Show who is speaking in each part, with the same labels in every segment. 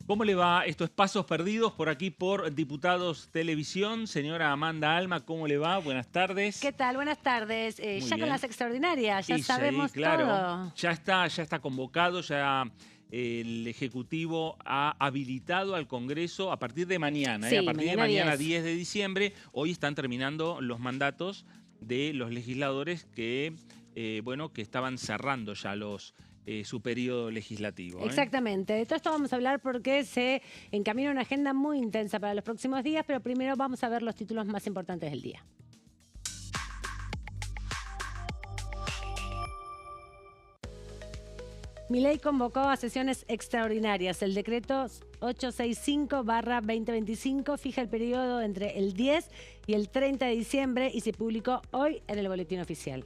Speaker 1: ¿Cómo le va? Esto es Pasos Perdidos por aquí por Diputados Televisión. Señora Amanda Alma, ¿cómo le va? Buenas tardes.
Speaker 2: ¿Qué tal? Buenas tardes.
Speaker 1: Muy
Speaker 2: Ya con
Speaker 1: bien.
Speaker 2: las extraordinarias, ya
Speaker 1: Y sí,
Speaker 2: sabemos
Speaker 1: claro,
Speaker 2: todo.
Speaker 1: ya está convocado, ya el Ejecutivo ha habilitado al Congreso a partir de mañana, a
Speaker 2: Sí,
Speaker 1: partir de
Speaker 2: mañana
Speaker 1: mañana
Speaker 2: 10.
Speaker 1: 10 de diciembre. Hoy están terminando los mandatos de los legisladores que, bueno, que estaban cerrando ya su periodo legislativo.
Speaker 2: Exactamente. De todo esto vamos a hablar porque se encamina una agenda muy intensa para los próximos días, pero primero vamos a ver los títulos más importantes del día. Milei convocó a sesiones extraordinarias. El decreto 865/2025 fija el periodo entre el 10 y el 30 de diciembre y se publicó hoy en el Boletín Oficial.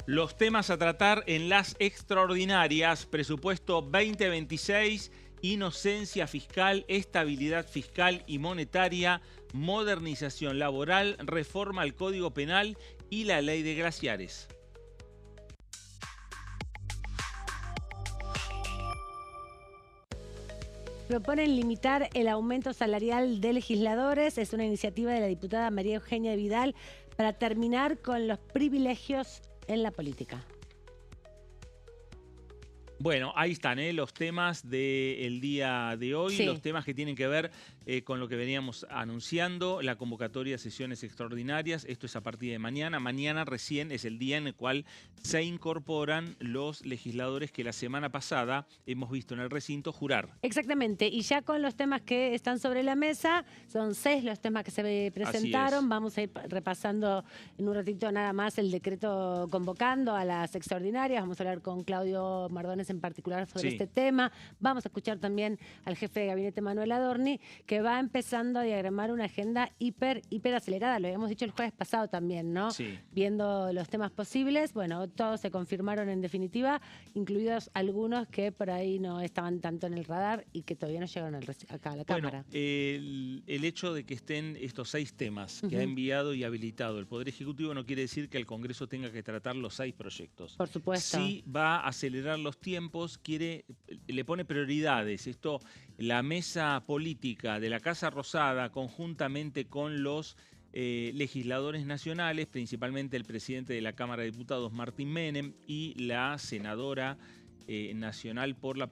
Speaker 1: Los temas a tratar en las extraordinarias: presupuesto 2026, inocencia fiscal, estabilidad fiscal y monetaria, modernización laboral, reforma al Código Penal y la ley de glaciares.
Speaker 2: Proponen limitar el aumento salarial de legisladores. Es una iniciativa de la diputada María Eugenia Vidal para terminar con los privilegios en la política.
Speaker 1: Bueno, ahí están los temas del día de hoy,
Speaker 2: Sí.
Speaker 1: los temas que tienen que ver con lo que veníamos anunciando, la convocatoria de sesiones extraordinarias. Esto es a partir de mañana. Mañana recién es el día en el cual se incorporan los legisladores que la semana pasada hemos visto en el recinto jurar.
Speaker 2: Exactamente, y ya con los temas que están sobre la mesa, son 6 los temas que se presentaron. Vamos a ir repasando en un ratito nada más el decreto convocando a las extraordinarias. Vamos a hablar con Claudio Mardones en particular sobre este tema. Vamos a escuchar también al jefe de gabinete Manuel Adorni, que va empezando a diagramar una agenda hiper acelerada. Lo habíamos dicho el jueves pasado también, ¿no?
Speaker 1: Sí.
Speaker 2: Viendo los temas posibles. Bueno, todos se confirmaron en definitiva, incluidos algunos que por ahí no estaban tanto en el radar y que todavía no llegaron acá a la Cámara.
Speaker 1: El hecho de que estén estos 6 temas que ha enviado y habilitado el Poder Ejecutivo no quiere decir que el Congreso tenga que tratar los 6 proyectos.
Speaker 2: Por supuesto.
Speaker 1: Sí va a acelerar los tiempos, le pone prioridades. Esto, la mesa política de la Casa Rosada, conjuntamente con los legisladores nacionales, principalmente el presidente de la Cámara de Diputados, Martín Menem, y la senadora nacional por la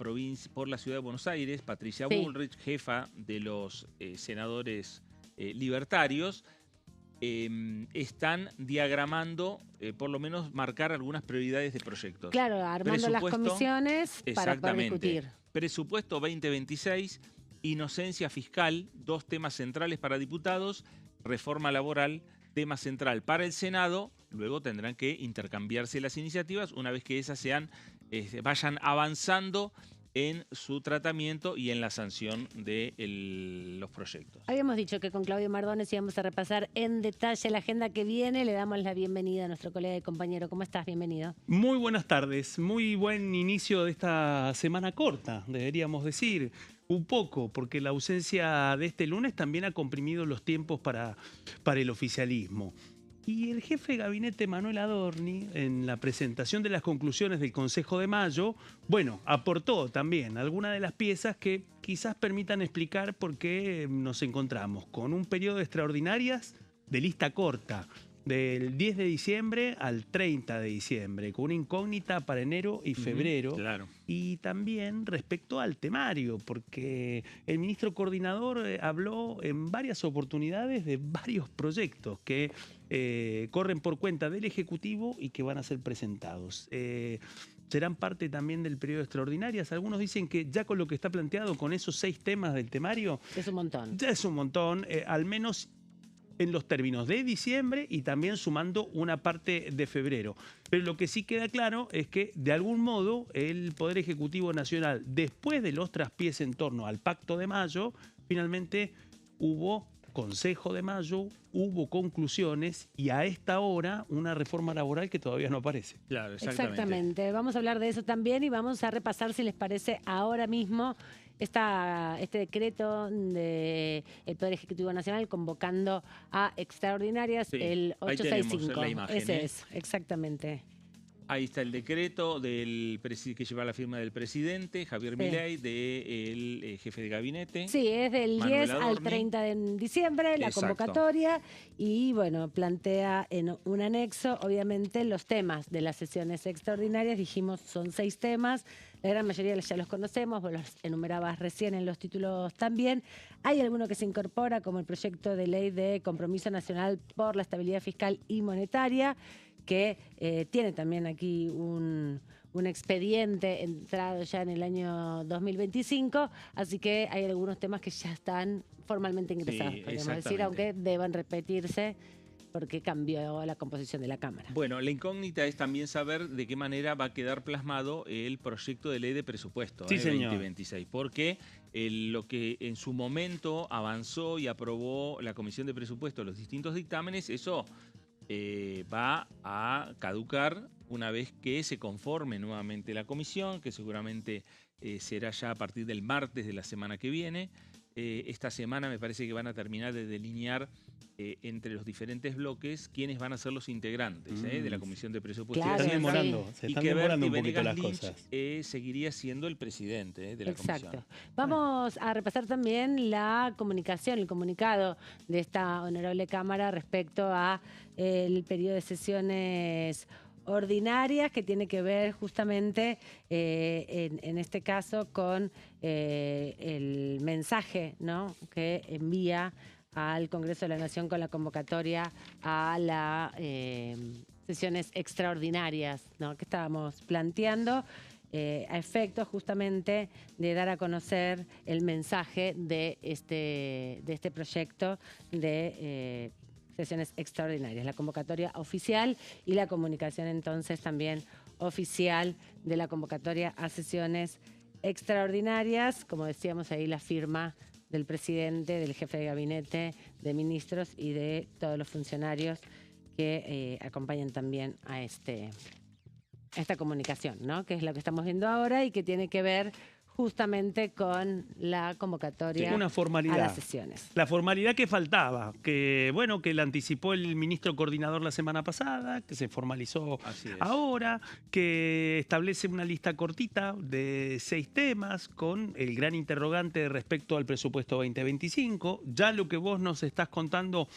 Speaker 1: ciudad de Buenos Aires, Patricia Bullrich, jefa de los senadores libertarios, están diagramando, por lo menos marcar algunas prioridades de proyectos.
Speaker 2: Claro, armando las comisiones para poder discutir.
Speaker 1: Presupuesto 2026, inocencia fiscal, 2 temas centrales para diputados, reforma laboral, tema central para el Senado. Luego tendrán que intercambiarse las iniciativas una vez que esas vayan avanzando en su tratamiento y en la sanción de los proyectos.
Speaker 2: Habíamos dicho que con Claudio Mardones íbamos a repasar en detalle la agenda que viene. Le damos la bienvenida a nuestro colega y compañero. ¿Cómo estás? Bienvenido.
Speaker 3: Muy buenas tardes. Muy buen inicio de esta semana corta, deberíamos decir. Un poco, porque la ausencia de este lunes también ha comprimido los tiempos para el oficialismo. Y el jefe de gabinete Manuel Adorni, en la presentación de las conclusiones del Consejo de Mayo, bueno, aportó también algunas de las piezas que quizás permitan explicar por qué nos encontramos con un periodo de extraordinarias de lista corta, del 10 de diciembre al 30 de diciembre, con una incógnita para enero y febrero.
Speaker 1: Claro.
Speaker 3: Y también respecto al temario, porque el ministro coordinador habló en varias oportunidades de varios proyectos que corren por cuenta del Ejecutivo y que van a ser presentados. Serán parte también del periodo de extraordinarias. Algunos dicen que ya con lo que está planteado, con esos 6 temas del temario,
Speaker 2: es un montón.
Speaker 3: Ya es un montón, al menos en los términos de diciembre y también sumando una parte de febrero. Pero lo que sí queda claro es que, de algún modo, el Poder Ejecutivo Nacional, después de los traspiés en torno al Pacto de Mayo, finalmente hubo Consejo de Mayo, hubo conclusiones y a esta hora una reforma laboral que todavía no aparece.
Speaker 1: Claro, exactamente.
Speaker 2: Vamos a hablar de eso también y vamos a repasar, si les parece, ahora mismo este decreto del Poder Ejecutivo Nacional convocando a extraordinarias, el
Speaker 1: Ahí tenemos
Speaker 2: 865.
Speaker 1: la imagen,
Speaker 2: Ese es, exactamente.
Speaker 1: Ahí está el decreto que lleva la firma del presidente, Javier Milei, del jefe de gabinete.
Speaker 2: Sí, es del
Speaker 1: Manuel
Speaker 2: 10
Speaker 1: Adorni.
Speaker 2: al 30 de diciembre, la convocatoria, y bueno, plantea en un anexo, obviamente, los temas de las sesiones extraordinarias. Dijimos, son 6 temas, la gran mayoría ya los conocemos, vos los enumerabas recién en los títulos también. Hay alguno que se incorpora, como el proyecto de ley de compromiso nacional por la estabilidad fiscal y monetaria, que tiene también aquí un expediente entrado ya en el año 2025, así que hay algunos temas que ya están formalmente ingresados, podríamos decir, aunque deban repetirse porque cambió la composición de la Cámara.
Speaker 1: Bueno, la incógnita es también saber de qué manera va a quedar plasmado el proyecto de ley de presupuesto 2026, porque lo que en su momento avanzó y aprobó la Comisión de Presupuestos, los distintos dictámenes, eso va a caducar una vez que se conforme nuevamente la comisión, que seguramente será ya a partir del martes de la semana que viene. Esta semana me parece que van a terminar de delinear entre los diferentes bloques quiénes van a ser los integrantes de la Comisión de Presupuestos.
Speaker 2: Claro,
Speaker 3: se están demorando un poquito las cosas.
Speaker 1: Seguiría siendo el presidente de la comisión.
Speaker 2: Vamos a repasar también la comunicación, el comunicado de esta honorable Cámara respecto a el periodo de sesiones ordinarias, que tiene que ver justamente en este caso con el mensaje, ¿no?, que envía al Congreso de la Nación con la convocatoria a las sesiones extraordinarias, ¿no?, que estábamos planteando, a efectos justamente de dar a conocer el mensaje de este proyecto de sesiones extraordinarias, la convocatoria oficial y la comunicación entonces también oficial de la convocatoria a sesiones extraordinarias. Como decíamos ahí, la firma del presidente, del jefe de gabinete, de ministros y de todos los funcionarios que acompañan también a esta comunicación, ¿no?, que es lo que estamos viendo ahora y que tiene que ver justamente con la convocatoria
Speaker 3: una formalidad
Speaker 2: a las sesiones.
Speaker 3: La formalidad que faltaba, que bueno, que la anticipó el ministro coordinador la semana pasada, que se formalizó ahora, que establece una lista cortita de 6 temas con el gran interrogante respecto al presupuesto 2025. Ya lo que vos nos estás contando,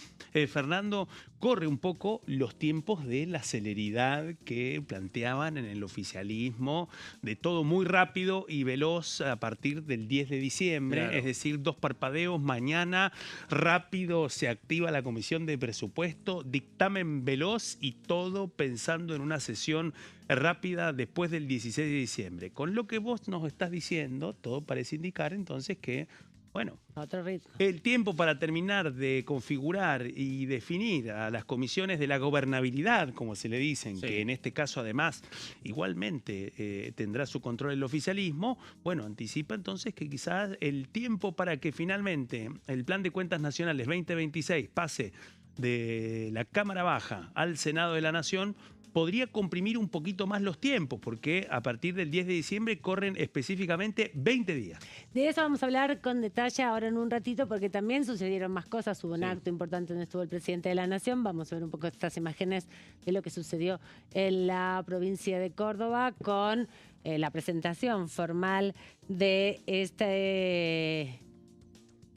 Speaker 3: Fernando, corre un poco los tiempos de la celeridad que planteaban en el oficialismo, de todo muy rápido y veloz a partir del 10 de diciembre, es decir, 2 parpadeos, mañana rápido se activa la Comisión de Presupuesto, dictamen veloz y todo pensando en una sesión rápida después del 16 de diciembre. Con lo que vos nos estás diciendo, todo parece indicar entonces que, bueno,
Speaker 2: otro ritmo.
Speaker 3: El tiempo para terminar de configurar y definir a las comisiones de la gobernabilidad, como se le dicen, que en este caso además igualmente tendrá su control el oficialismo, bueno, anticipa entonces que quizás el tiempo para que finalmente el Plan de Cuentas Nacionales 2026 pase de la Cámara Baja al Senado de la Nación podría comprimir un poquito más los tiempos, porque a partir del 10 de diciembre corren específicamente 20 días.
Speaker 2: De eso vamos a hablar con detalle ahora en un ratito, porque también sucedieron más cosas. Hubo un acto importante donde estuvo el presidente de la Nación. Vamos a ver un poco estas imágenes de lo que sucedió en la provincia de Córdoba con la presentación formal de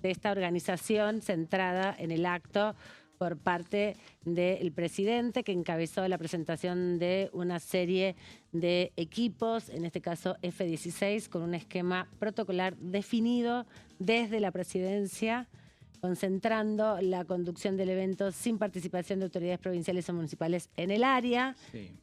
Speaker 2: esta organización centrada en el acto por parte del presidente, que encabezó la presentación de una serie de equipos, en este caso F-16, con un esquema protocolar definido desde la presidencia, concentrando la conducción del evento sin participación de autoridades provinciales o municipales en el área,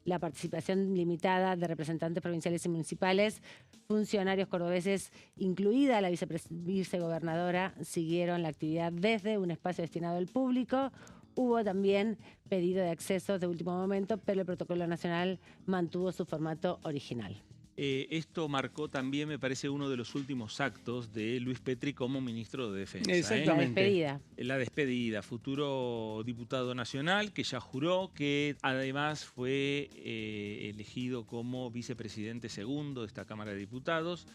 Speaker 2: la participación limitada de representantes provinciales y municipales, funcionarios cordobeses, incluida la vicegobernadora, siguieron la actividad desde un espacio destinado al público. Hubo también pedido de acceso de último momento, pero el protocolo nacional mantuvo su formato original.
Speaker 1: Esto marcó también, me parece, uno de los últimos actos de Luis Petri como ministro de Defensa.
Speaker 2: Exactamente. La despedida.
Speaker 1: La despedida, futuro diputado nacional que ya juró, que además fue elegido como vicepresidente segundo de esta Cámara de Diputados,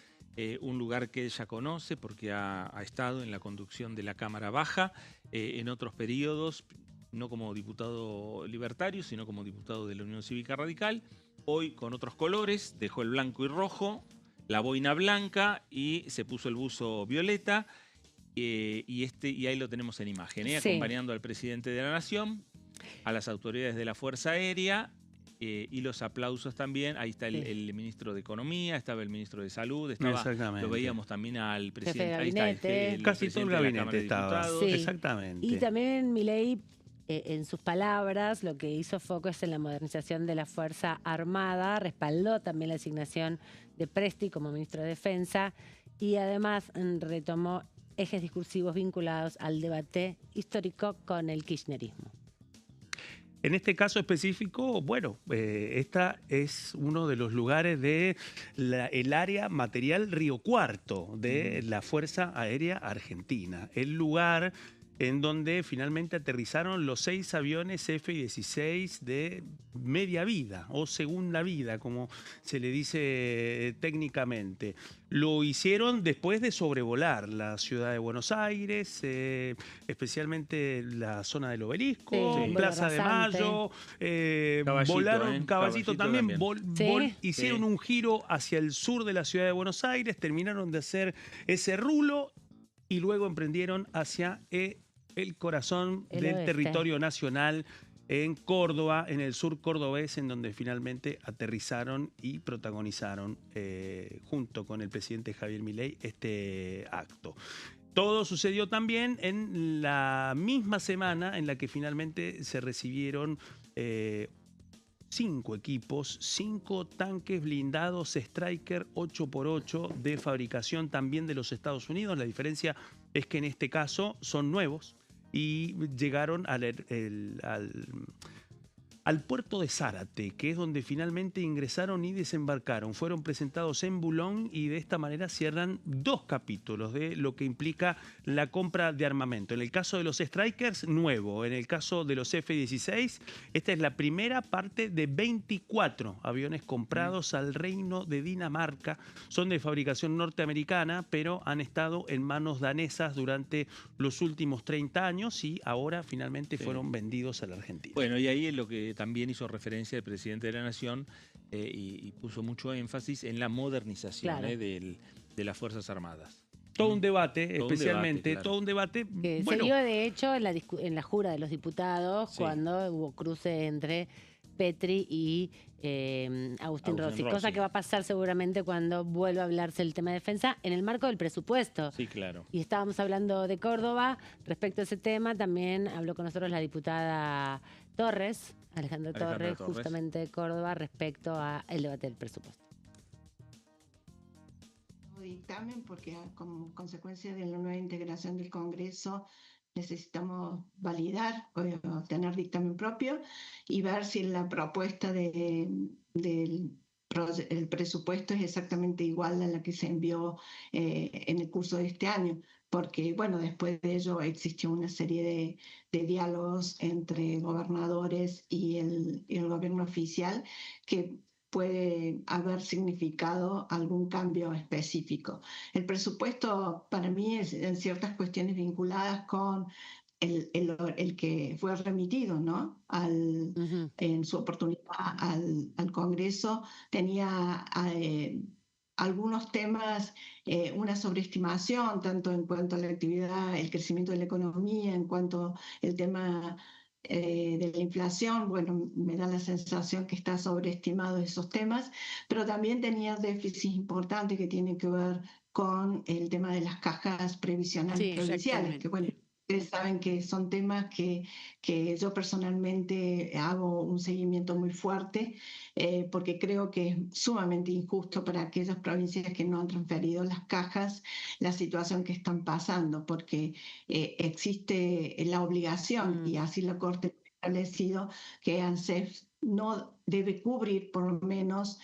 Speaker 1: un lugar que ella conoce porque ha estado en la conducción de la Cámara Baja en otros periodos, no como diputado libertario, sino como diputado de la Unión Cívica Radical. hoy con otros colores, dejó el blanco y rojo, la boina blanca y se puso el buzo violeta. Y ahí lo tenemos en imagen,
Speaker 2: Sí.
Speaker 1: acompañando al presidente de la Nación, a las autoridades de la Fuerza Aérea y los aplausos también. Ahí está el ministro de Economía, estaba el ministro de Salud, lo veíamos también al presidente.
Speaker 2: Jefe de
Speaker 1: Ahí está
Speaker 2: gabinete.
Speaker 3: Casi todo el gabinete estaba.
Speaker 2: Sí.
Speaker 3: Exactamente.
Speaker 2: Y también Milei, en sus palabras, lo que hizo foco es en la modernización de la Fuerza Armada, respaldó también la asignación de Presti como ministro de Defensa y además retomó ejes discursivos vinculados al debate histórico con el kirchnerismo.
Speaker 3: En este caso específico, bueno, esta es uno de los lugares de el área material Río Cuarto de la Fuerza Aérea Argentina. El lugar en donde finalmente aterrizaron los 6 aviones F-16 de media vida o segunda vida, como se le dice técnicamente. Lo hicieron después de sobrevolar la ciudad de Buenos Aires, especialmente la zona del Obelisco,
Speaker 2: Sí,
Speaker 3: Plaza de Mayo, volaron Caballito también, hicieron un giro hacia el sur de la ciudad de Buenos Aires, terminaron de hacer ese rulo y luego emprendieron hacia el corazón del
Speaker 2: oeste.
Speaker 3: territorio nacional en Córdoba, en el sur cordobés, en donde finalmente aterrizaron y protagonizaron junto con el presidente Javier Milei este acto. Todo sucedió también en la misma semana en la que finalmente se recibieron 5 equipos, 5 tanques blindados Stryker 8x8 de fabricación también de los Estados Unidos. La diferencia es que en este caso son nuevos y llegaron al puerto de Zárate, que es donde finalmente ingresaron y desembarcaron. Fueron presentados en Boulogne y de esta manera cierran 2 capítulos de lo que implica la compra de armamento. En el caso de los Strykers, nuevo. En el caso de los F-16, esta es la primera parte de 24 aviones comprados al Reino de Dinamarca. Son de fabricación norteamericana, pero han estado en manos danesas durante los últimos 30 años y ahora finalmente fueron vendidos a la Argentina.
Speaker 1: Bueno, y ahí es lo que también hizo referencia el presidente de la Nación y puso mucho énfasis en la modernización de las Fuerzas Armadas.
Speaker 3: Todo un debate, especialmente, todo un debate.
Speaker 2: Que se dio, de hecho, en la jura de los diputados, cuando hubo cruce entre Petri y Agustín Rossi, cosa que va a pasar seguramente cuando vuelva a hablarse el tema de defensa en el marco del presupuesto.
Speaker 1: Sí, claro.
Speaker 2: Y estábamos hablando de Córdoba. Respecto a ese tema, también habló con nosotros la diputada Alejandra Torres, justamente de Córdoba, respecto al debate del presupuesto.
Speaker 4: Dictamen porque como consecuencia de la nueva integración del Congreso necesitamos validar o tener dictamen propio y ver si la propuesta del presupuesto es exactamente igual a la que se envió en el curso de este año, porque bueno, después de ello existió una serie de diálogos entre gobernadores y el gobierno oficial que puede haber significado algún cambio específico. El presupuesto para mí es en ciertas cuestiones vinculadas con el que fue remitido, ¿no? En su oportunidad al Congreso, tenía algunos temas, una sobreestimación, tanto en cuanto a la actividad, el crecimiento de la economía, en cuanto al tema de la inflación. Bueno, me da la sensación que está sobreestimado esos temas, pero también tenía déficits importantes que tienen que ver con el tema de las cajas previsionales provinciales, que bueno, ustedes saben que son temas que yo personalmente hago un seguimiento muy fuerte, porque creo que es sumamente injusto para aquellas provincias que no han transferido las cajas la situación que están pasando, porque existe la obligación, y así la Corte ha establecido, que ANSES no debe cubrir por lo menos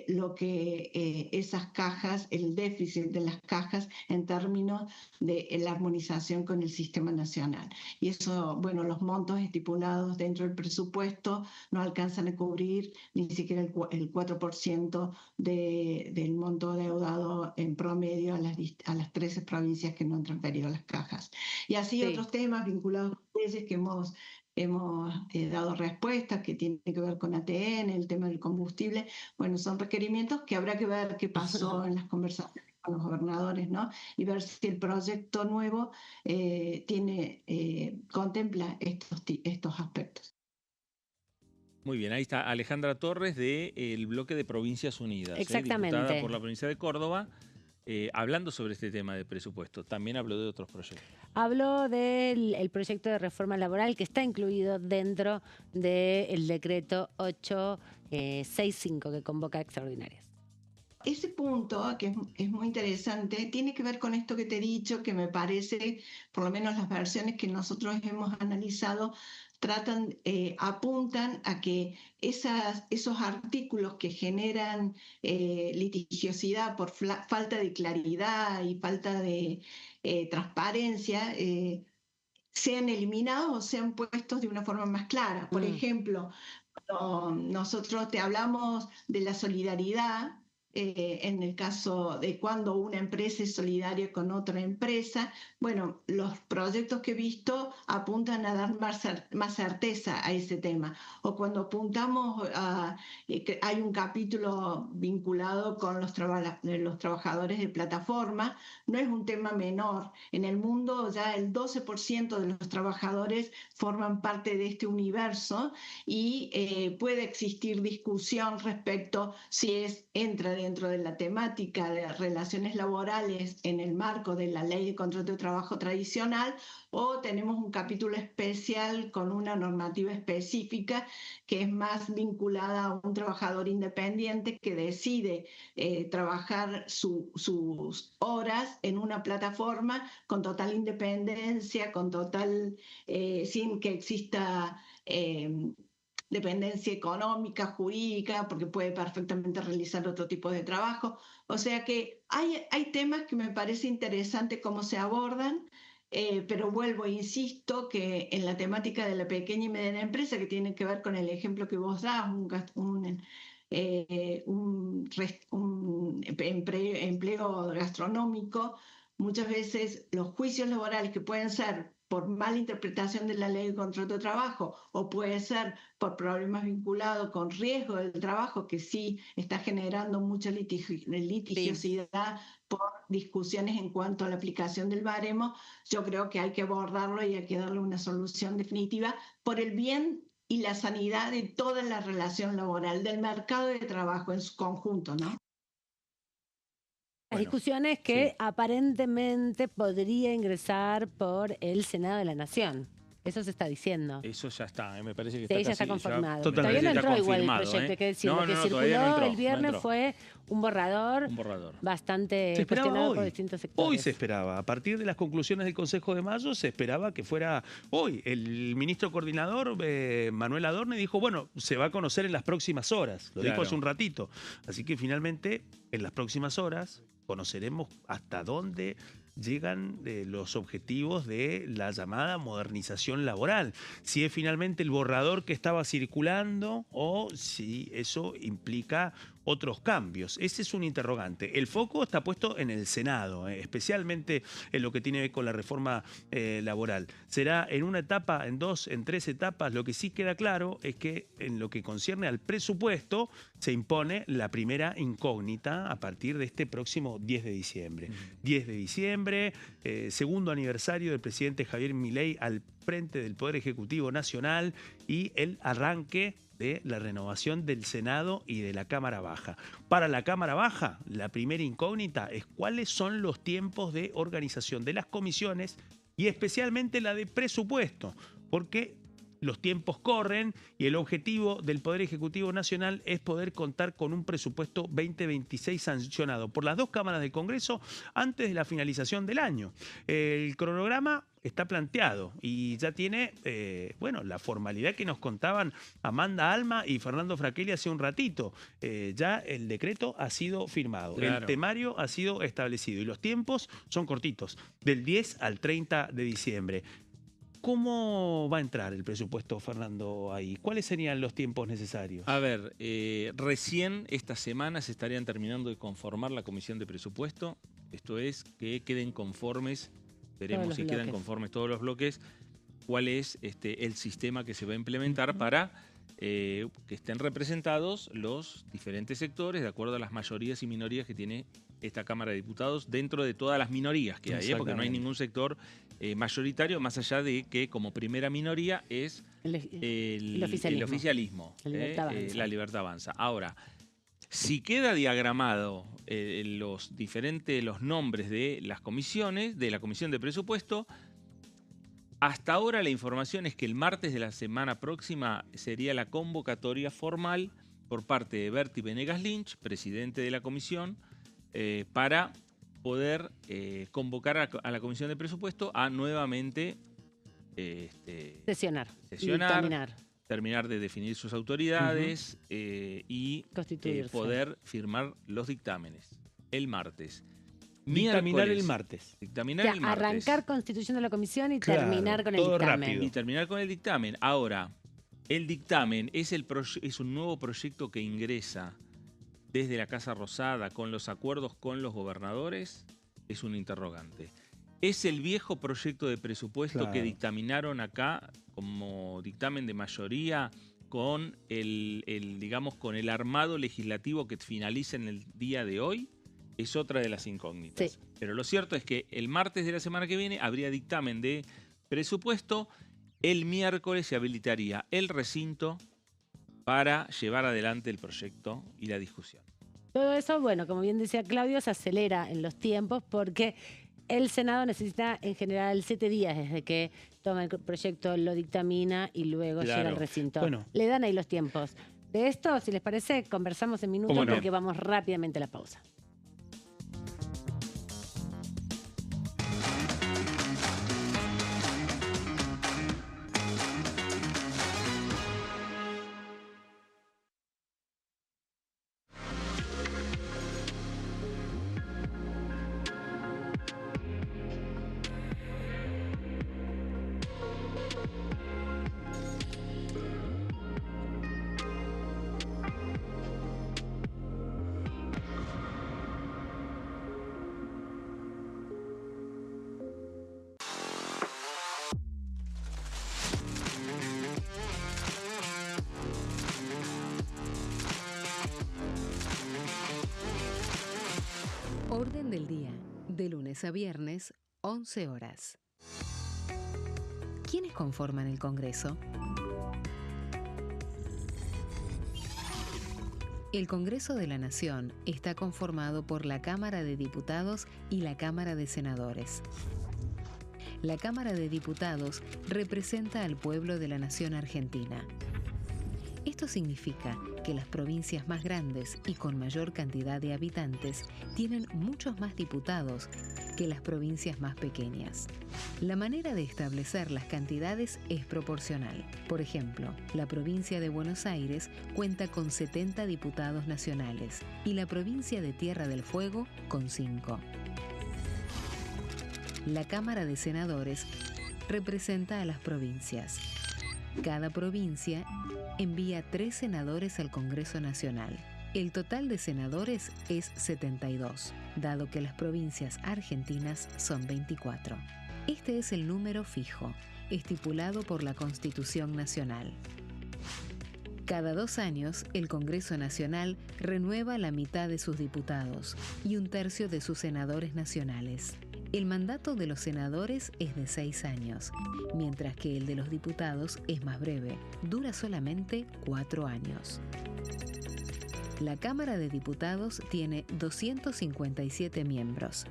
Speaker 4: lo que esas cajas, el déficit de las cajas en términos de la armonización con el sistema nacional. Y eso, bueno, los montos estipulados dentro del presupuesto no alcanzan a cubrir ni siquiera el 4% del monto adeudado en promedio a las 13 provincias que no han transferido las cajas. Y así otros temas vinculados a leyes que hemos hemos dado respuestas que tienen que ver con ATN, el tema del combustible. Bueno, son requerimientos que habrá que ver qué pasó en las conversaciones con los gobernadores, ¿no? Y ver si el proyecto nuevo contempla estos aspectos.
Speaker 1: Muy bien, ahí está Alejandra Torres del bloque de Provincias Unidas,
Speaker 2: Exactamente.
Speaker 1: Diputada por la provincia de Córdoba, hablando sobre este tema de presupuesto. También habló de otros proyectos.
Speaker 2: Habló del proyecto de reforma laboral que está incluido dentro del decreto 865 que convoca extraordinarias.
Speaker 4: Ese punto, que es muy interesante, tiene que ver con esto que te he dicho, que me parece, por lo menos las versiones que nosotros hemos analizado, apuntan a que esos artículos que generan litigiosidad por falta de claridad y falta de transparencia, sean eliminados o sean puestos de una forma más clara. Por ejemplo, nosotros te hablamos de la solidaridad. En el caso de cuando una empresa es solidaria con otra empresa, bueno, los proyectos que he visto apuntan a dar más certeza a ese tema. O cuando apuntamos a que hay un capítulo vinculado con los trabajadores de plataforma, no es un tema menor. En el mundo ya el 12% de los trabajadores forman parte de este universo y puede existir discusión respecto si entra dentro de la temática de relaciones laborales en el marco de la ley de contrato de trabajo tradicional, o tenemos un capítulo especial con una normativa específica que es más vinculada a un trabajador independiente que decide trabajar sus horas en una plataforma con total independencia, sin que exista dependencia económica, jurídica, porque puede perfectamente realizar otro tipo de trabajo. O sea que hay temas que me parece interesante cómo se abordan, pero vuelvo e insisto que en la temática de la pequeña y mediana empresa, que tiene que ver con el ejemplo que vos das, un empleo gastronómico, muchas veces los juicios laborales que pueden ser por mala interpretación de la ley de contrato de trabajo o puede ser por problemas vinculados con riesgo del trabajo, que sí está generando mucha litigiosidad por discusiones en cuanto a la aplicación del baremo, yo creo que hay que abordarlo y hay que darle una solución definitiva por el bien y la sanidad de toda la relación laboral, del mercado de trabajo en su conjunto, ¿no?
Speaker 2: Las discusiones que aparentemente podría ingresar por el Senado de la Nación. Eso se está diciendo.
Speaker 1: Eso ya está, me parece que
Speaker 2: sí,
Speaker 1: está
Speaker 2: ya
Speaker 1: casi,
Speaker 2: está confirmado.
Speaker 1: Todavía
Speaker 2: no entró igual el proyecto, hay que decir. Lo que circuló el viernes fue un borrador bastante cuestionado por distintos sectores.
Speaker 3: Hoy se esperaba, a partir de las conclusiones del Consejo de Mayo, se esperaba que fuera hoy. El ministro coordinador, Manuel Adorni, dijo, bueno, se va a conocer en las próximas horas. Lo dijo hace un ratito. Así que finalmente, en las próximas horas, conoceremos hasta dónde llegan los objetivos de la llamada modernización laboral. Si es finalmente el borrador que estaba circulando o si eso implica otros cambios. Ese es un interrogante. El foco está puesto en el Senado, especialmente en lo que tiene que ver con la reforma laboral. Será en una etapa, en dos, en tres etapas. Lo que sí queda claro es que en lo que concierne al presupuesto se impone la primera incógnita a partir de este próximo 10 de diciembre. 10 de diciembre, segundo aniversario del presidente Javier Milei al frente del Poder Ejecutivo Nacional y el arranque de la renovación del Senado y de la Cámara Baja. Para la Cámara Baja, la primera incógnita es cuáles son los tiempos de organización de las comisiones y especialmente la de presupuesto, porque los tiempos corren y el objetivo del Poder Ejecutivo Nacional es poder contar con un presupuesto 2026 sancionado por las dos cámaras del Congreso antes de la finalización del año. El cronograma está planteado y ya tiene, la formalidad que nos contaban Amanda Alma y Fernando Fraquelli hace un ratito. Ya el decreto ha sido firmado, el temario ha sido establecido y los tiempos son cortitos, del 10 al 30 de diciembre. ¿Cómo va a entrar el presupuesto, Fernando, ahí? ¿Cuáles serían los tiempos necesarios?
Speaker 1: A ver, recién esta semana se estarían terminando de conformar la Comisión de Presupuesto. Esto es, que queden conformes, veremos si quedan conformes todos los bloques. cuál es el sistema que se va a implementar para que estén representados los diferentes sectores de acuerdo a las mayorías y minorías que tiene esta Cámara de Diputados dentro de todas las minorías que hay, porque no hay ningún sector mayoritario más allá de que como primera minoría es el oficialismo, la Libertad Avanza. Ahora, si queda diagramado los nombres de las comisiones, de la Comisión de Presupuesto, hasta ahora la información es que el martes de la semana próxima sería la convocatoria formal por parte de Berti Venegas Lynch, presidente de la comisión, para poder convocar a la Comisión de Presupuesto a nuevamente
Speaker 2: sesionar,
Speaker 1: terminar de definir sus autoridades y poder firmar los dictámenes el martes.
Speaker 3: Dictaminar el martes.
Speaker 2: Arrancar constitución de la comisión y terminar con el dictamen.
Speaker 3: Rápido.
Speaker 1: Y terminar con el dictamen. Ahora, el dictamen es un nuevo proyecto que ingresa desde la Casa Rosada con los acuerdos con los gobernadores, es un interrogante. Es el viejo proyecto de presupuesto que dictaminaron acá como dictamen de mayoría con digamos, con el armado legislativo que finaliza en el día de hoy. Es otra de las incógnitas. Sí. Pero lo cierto es que el martes de la semana que viene habría dictamen de presupuesto. El miércoles se habilitaría el recinto para llevar adelante el proyecto y la discusión.
Speaker 2: Todo eso, bueno, como bien decía Claudio, se acelera en los tiempos porque el Senado necesita en general 7 días desde que toma el proyecto, lo dictamina y luego llega al recinto. Bueno. Le dan ahí los tiempos. De esto, si les parece, conversamos en minutos porque vamos rápidamente a la pausa.
Speaker 5: Orden del día, de lunes a viernes, 11 horas. ¿Quiénes conforman el Congreso? El Congreso de la Nación está conformado por la Cámara de Diputados y la Cámara de Senadores. La Cámara de Diputados representa al pueblo de la nación argentina. Esto significa que las provincias más grandes y con mayor cantidad de habitantes tienen muchos más diputados que las provincias más pequeñas. La manera de establecer las cantidades es proporcional. Por ejemplo, la provincia de Buenos Aires cuenta con 70 diputados nacionales y la provincia de Tierra del Fuego con 5. La Cámara de Senadores representa a las provincias. Cada provincia envía 3 senadores al Congreso Nacional. El total de senadores es 72, dado que las provincias argentinas son 24. Este es el número fijo, estipulado por la Constitución Nacional. Cada 2 años, el Congreso Nacional renueva la mitad de sus diputados y 1/3 de sus senadores nacionales. El mandato de los senadores es de 6 años, mientras que el de los diputados es más breve, dura solamente 4 años. La Cámara de Diputados tiene 257 miembros.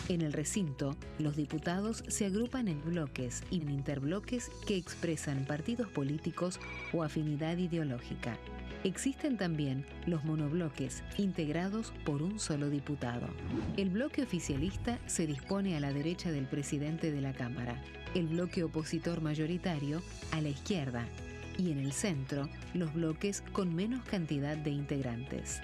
Speaker 5: En el recinto, los diputados se agrupan en bloques y en interbloques que expresan partidos políticos o afinidad ideológica. Existen también los monobloques, integrados por un solo diputado. El bloque oficialista se dispone a la derecha del presidente de la Cámara, el bloque opositor mayoritario a la izquierda y en el centro los bloques con menos cantidad de integrantes.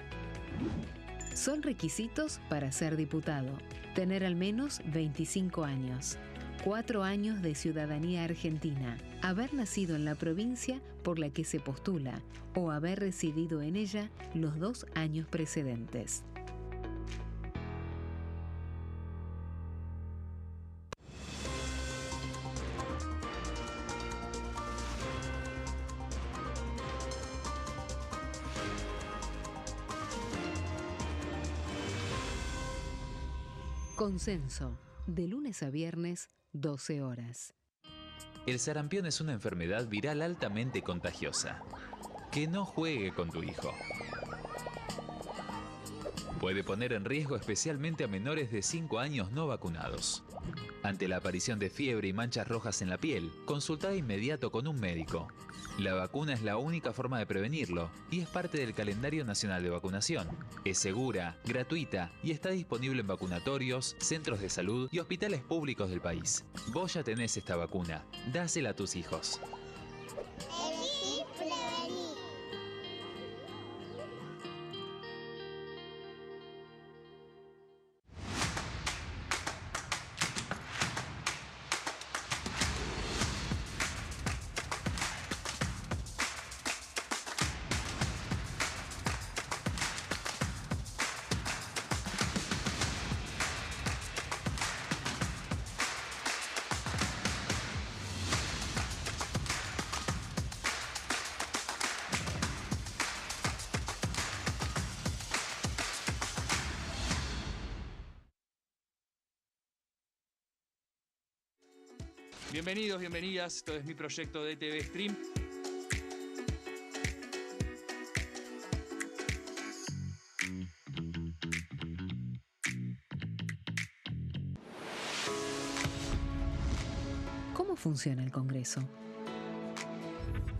Speaker 5: Son requisitos para ser diputado: tener al menos 25 años, 4 años de ciudadanía argentina, haber nacido en la provincia por la que se postula o haber residido en ella los 2 años precedentes. Consenso, de lunes a viernes, 12 horas.
Speaker 6: El sarampión es una enfermedad viral altamente contagiosa. Que no juegue con tu hijo. Puede poner en riesgo especialmente a menores de 5 años no vacunados. Ante la aparición de fiebre y manchas rojas en la piel, consulta de inmediato con un médico. La vacuna es la única forma de prevenirlo y es parte del calendario nacional de vacunación. Es segura, gratuita y está disponible en vacunatorios, centros de salud y hospitales públicos del país. Vos ya tenés esta vacuna. Dásela a tus hijos.
Speaker 7: Bienvenidos, bienvenidas. Esto es mi proyecto de TV Stream.
Speaker 5: ¿Cómo funciona el Congreso?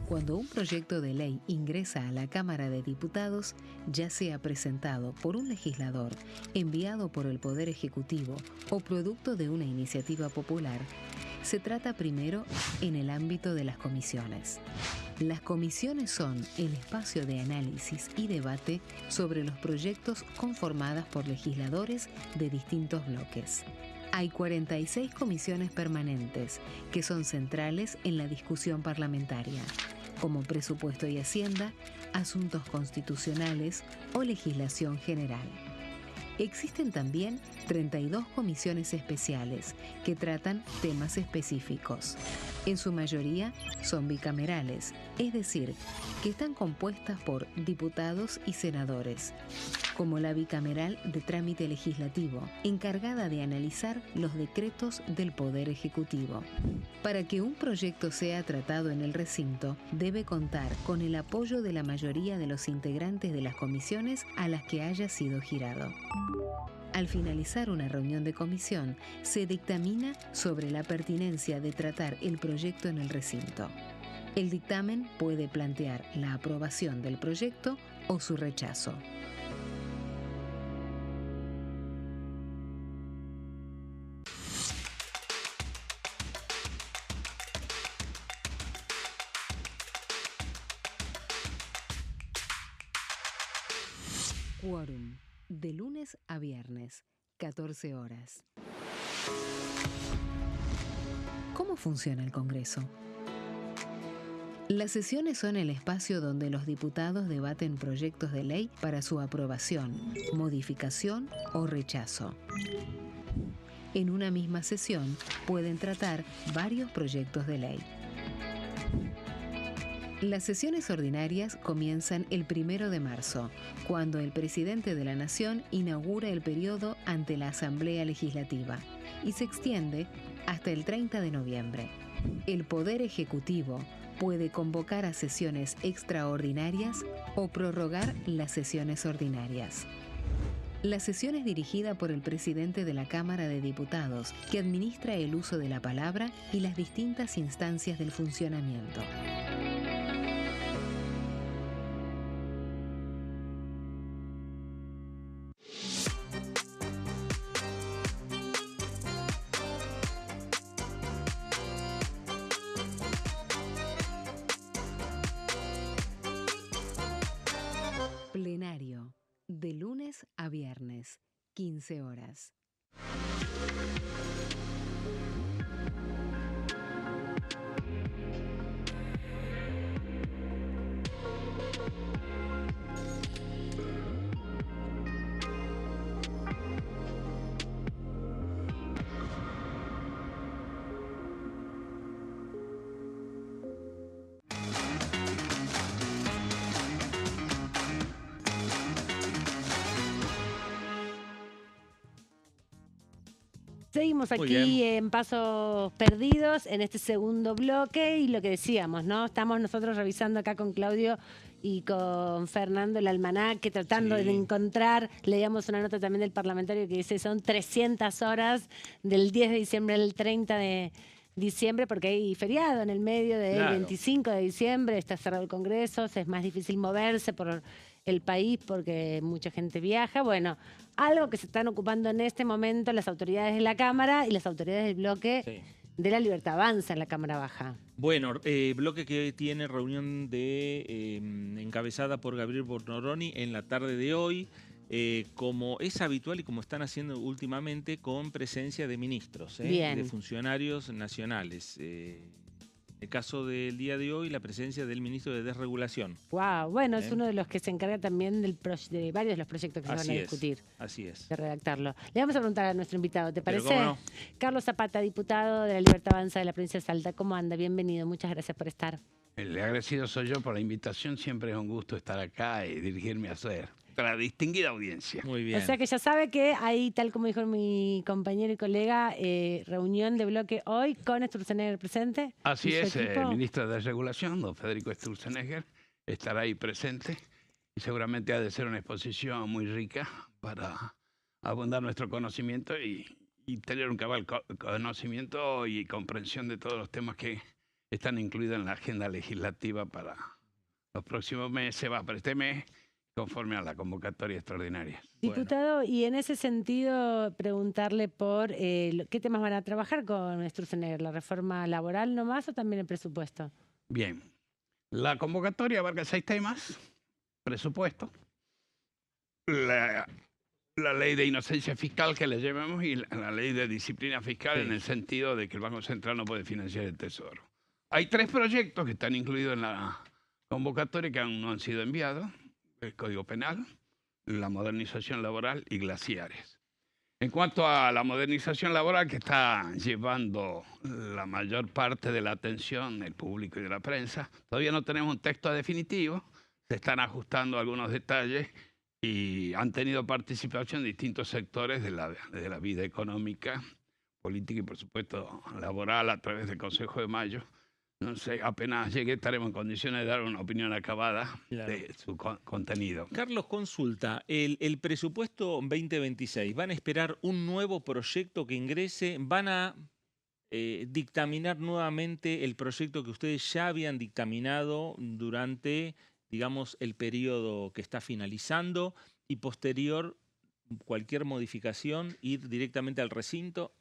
Speaker 5: Cuando un proyecto de ley ingresa a la Cámara de Diputados, ya sea presentado por un legislador, enviado por el Poder Ejecutivo o producto de una iniciativa popular, se trata primero en el ámbito de las comisiones. Las comisiones son el espacio de análisis y debate sobre los proyectos conformadas por legisladores de distintos bloques. Hay 46 comisiones permanentes que son centrales en la discusión parlamentaria, como Presupuesto y Hacienda, Asuntos Constitucionales o Legislación General. Existen también 32 comisiones especiales que tratan temas específicos. En su mayoría son bicamerales, es decir, que están compuestas por diputados y senadores, como la bicameral de trámite legislativo, encargada de analizar los decretos del Poder Ejecutivo. Para que un proyecto sea tratado en el recinto, debe contar con el apoyo de la mayoría de los integrantes de las comisiones a las que haya sido girado. Al finalizar una reunión de comisión, se dictamina sobre la pertinencia de tratar el proyecto en el recinto. El dictamen puede plantear la aprobación del proyecto o su rechazo. Quórum. De lunes a viernes, 14 horas. ¿Cómo funciona el Congreso? Las sesiones son el espacio donde los diputados debaten proyectos de ley para su aprobación, modificación o rechazo. En una misma sesión pueden tratar varios proyectos de ley. Las sesiones ordinarias comienzan el 1 de marzo, cuando el presidente de la Nación inaugura el periodo ante la Asamblea Legislativa y se extiende hasta el 30 de noviembre. El Poder Ejecutivo puede convocar a sesiones extraordinarias o prorrogar las sesiones ordinarias. La sesión es dirigida por el presidente de la Cámara de Diputados, que administra el uso de la palabra y las distintas instancias del funcionamiento. Plenario, de lunes a viernes, 15 horas.
Speaker 2: Seguimos
Speaker 1: Muy
Speaker 2: aquí
Speaker 1: bien.
Speaker 2: en Pasos Perdidos, en este segundo bloque, y lo que decíamos, ¿no? Estamos nosotros revisando acá con Claudio y con Fernando el almanaque, tratando
Speaker 1: Sí.
Speaker 2: de encontrar, leíamos una nota también del parlamentario que dice son 300 horas del 10 de diciembre al 30 de diciembre, porque hay feriado en el medio del
Speaker 1: Claro.
Speaker 2: 25 de diciembre, está cerrado el Congreso, es más difícil moverse por el país porque mucha gente viaja. Bueno, algo que se están ocupando en este momento las autoridades de la Cámara y las autoridades del bloque
Speaker 1: Sí.
Speaker 2: de la Libertad Avanza en la Cámara Baja.
Speaker 1: Bueno, bloque que tiene reunión encabezada por Gabriel Bornoroni en la tarde de hoy, como es habitual y como están haciendo últimamente, con presencia de ministros,
Speaker 2: Bien.
Speaker 1: de funcionarios nacionales. En el caso del día de hoy, la presencia del ministro de Desregulación.
Speaker 2: Wow, bueno, es
Speaker 1: Bien.
Speaker 2: uno de los que se encarga también de varios de los proyectos que se van
Speaker 1: Así
Speaker 2: a
Speaker 1: es,
Speaker 2: discutir,
Speaker 1: así es.
Speaker 2: de redactarlo. Le vamos a preguntar a nuestro invitado, ¿te
Speaker 1: Pero
Speaker 2: parece?
Speaker 1: cómo no.
Speaker 2: Carlos Zapata, diputado de la Libertad Avanza de la provincia de Salta. ¿Cómo anda? Bienvenido, muchas gracias por estar.
Speaker 8: El agradecido soy yo por la invitación. Siempre es un gusto estar acá y dirigirme a la distinguida audiencia.
Speaker 1: Muy bien.
Speaker 2: O sea que ya sabe que hay, tal como dijo mi compañero y colega, reunión de bloque hoy con Sturzenegger presente.
Speaker 8: Así
Speaker 2: y su
Speaker 8: es, el
Speaker 2: equipo.
Speaker 8: ministro de Desregulación, don Federico Sturzenegger, estará ahí presente y seguramente ha de ser una exposición muy rica para abundar nuestro conocimiento y tener un cabal conocimiento y comprensión de todos los temas que están incluidos en la agenda legislativa para los próximos meses, para este mes, conforme a la convocatoria extraordinaria.
Speaker 2: Diputado, y en ese sentido, preguntarle por qué temas van a trabajar con Sturzenegger, ¿la reforma laboral nomás o también el presupuesto?
Speaker 8: Bien, la convocatoria abarca 6 temas: presupuesto, la ley de inocencia fiscal que le llamamos y la ley de disciplina fiscal,
Speaker 1: Sí.
Speaker 8: en el sentido de que el Banco Central no puede financiar el Tesoro. Hay 3 proyectos que están incluidos en la convocatoria que aún no han sido enviados: el Código Penal, la modernización laboral y glaciares. En cuanto a la modernización laboral, que está llevando la mayor parte de la atención del público y de la prensa, todavía no tenemos un texto definitivo, se están ajustando algunos detalles y han tenido participación distintos sectores de la vida económica, política y, por supuesto, laboral a través del Consejo de Mayo. No sé, apenas llegue estaremos en condiciones de dar una opinión acabada
Speaker 1: Claro.
Speaker 8: de su contenido.
Speaker 1: Carlos, consulta, el presupuesto 2026, ¿van a esperar un nuevo proyecto que ingrese? ¿Van a dictaminar nuevamente el proyecto que ustedes ya habían dictaminado durante, digamos, el periodo que está finalizando y posterior cualquier modificación, ir directamente al recinto?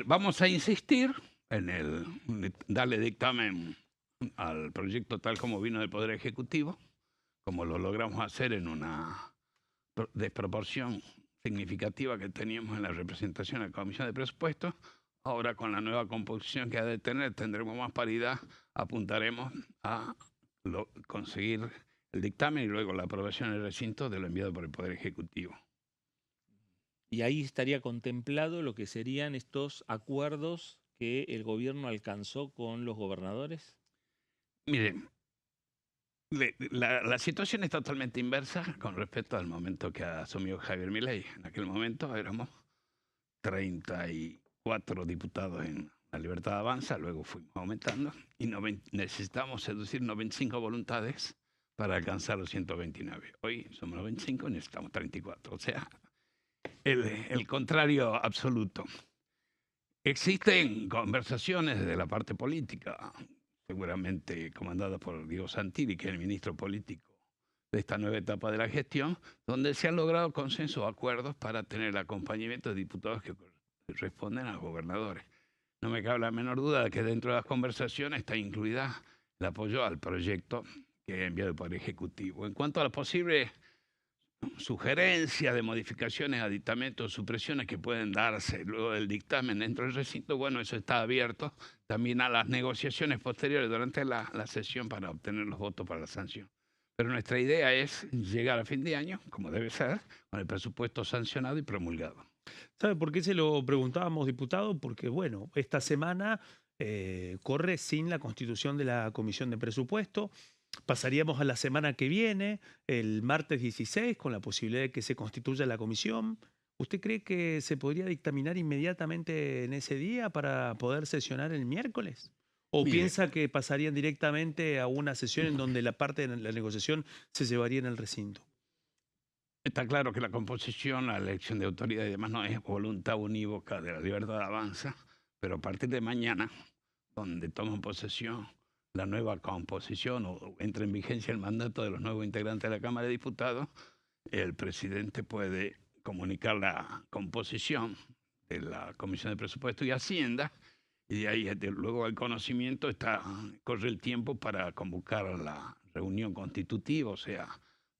Speaker 8: Vamos a insistir en darle dictamen al proyecto tal como vino del Poder Ejecutivo, como lo logramos hacer en una desproporción significativa que teníamos en la representación en la Comisión de Presupuestos. Ahora, con la nueva composición que ha de tener, tendremos más paridad, apuntaremos a conseguir el dictamen y luego la aprobación en el recinto de lo enviado por el Poder Ejecutivo.
Speaker 1: Y ahí estaría contemplado lo que serían estos acuerdos que el gobierno alcanzó con los gobernadores.
Speaker 8: Miren, la situación es totalmente inversa con respecto al momento que asumió Javier Milei. En aquel momento éramos 34 diputados en la Libertad Avanza, luego fuimos aumentando y necesitamos seducir 95 voluntades para alcanzar los 129. Hoy somos 95 y necesitamos 34. O sea, el contrario absoluto. Existen conversaciones desde la parte política, seguramente comandadas por Diego Santilli, que es el ministro político de esta nueva etapa de la gestión, donde se han logrado consensos o acuerdos para tener el acompañamiento de diputados que responden a los gobernadores. No me cabe la menor duda de que dentro de las conversaciones está incluida el apoyo al proyecto que ha enviado el Poder Ejecutivo. En cuanto a las posibles sugerencias de modificaciones, aditamentos, supresiones que pueden darse luego del dictamen dentro del recinto, bueno, eso está abierto también a las negociaciones posteriores durante la sesión para obtener los votos para la sanción. Pero nuestra idea es llegar a fin de año, como debe ser, con el presupuesto sancionado y promulgado.
Speaker 3: ¿Sabe por qué se lo preguntábamos, diputado? Porque, bueno, esta semana corre sin la constitución de la Comisión de Presupuesto. Pasaríamos a la semana que viene, el martes 16, con la posibilidad de que se constituya la comisión. ¿Usted cree que se podría dictaminar inmediatamente en ese día para poder sesionar el miércoles? ¿O
Speaker 8: Mire,
Speaker 3: piensa que pasarían directamente a una sesión en donde la parte de la negociación se llevaría en el recinto?
Speaker 8: está claro que la composición, la elección de autoridad y demás no es voluntad unívoca de la Libertad Avanza, pero a partir de mañana, donde toman posesión la nueva composición o entra en vigencia el mandato de los nuevos integrantes de la Cámara de Diputados, el presidente puede comunicar la composición de la Comisión de Presupuesto y Hacienda, y de ahí luego al conocimiento corre el tiempo para convocar a la reunión constitutiva, o sea,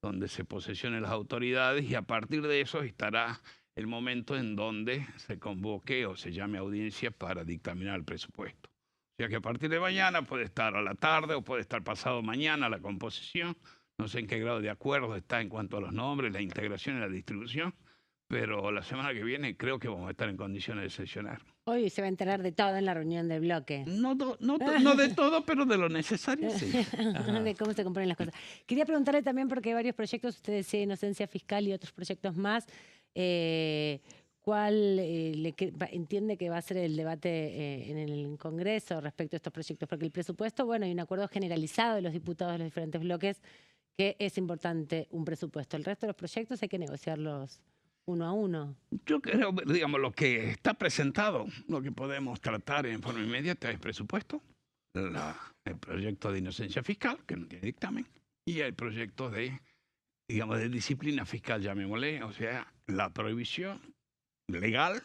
Speaker 8: donde se posesionen las autoridades, y a partir de eso estará el momento en donde se convoque o se llame a audiencia para dictaminar el presupuesto. O sea que a partir de mañana puede estar a la tarde o puede estar pasado mañana la composición. No sé en qué grado de acuerdo está en cuanto a los nombres, la integración y la distribución, pero la semana que viene creo que vamos a estar en condiciones de sesionar.
Speaker 2: Hoy se va a enterar de todo en la reunión del bloque.
Speaker 8: No de todo, pero de lo necesario, sí.
Speaker 2: De cómo se componen las cosas. Quería preguntarle también, porque hay varios proyectos, usted decía inocencia fiscal y otros proyectos más, ¿cuál entiende que va a ser el debate en el Congreso respecto a estos proyectos? Porque el presupuesto, bueno, hay un acuerdo generalizado de los diputados de los diferentes bloques que es importante un presupuesto. El resto de los proyectos hay que negociarlos uno a uno.
Speaker 8: Yo creo, digamos, lo que está presentado, lo que podemos tratar en forma inmediata es presupuesto, el proyecto de inocencia fiscal, que no tiene dictamen, y el proyecto de, digamos, de disciplina fiscal, llamémosle, o sea, la prohibición legal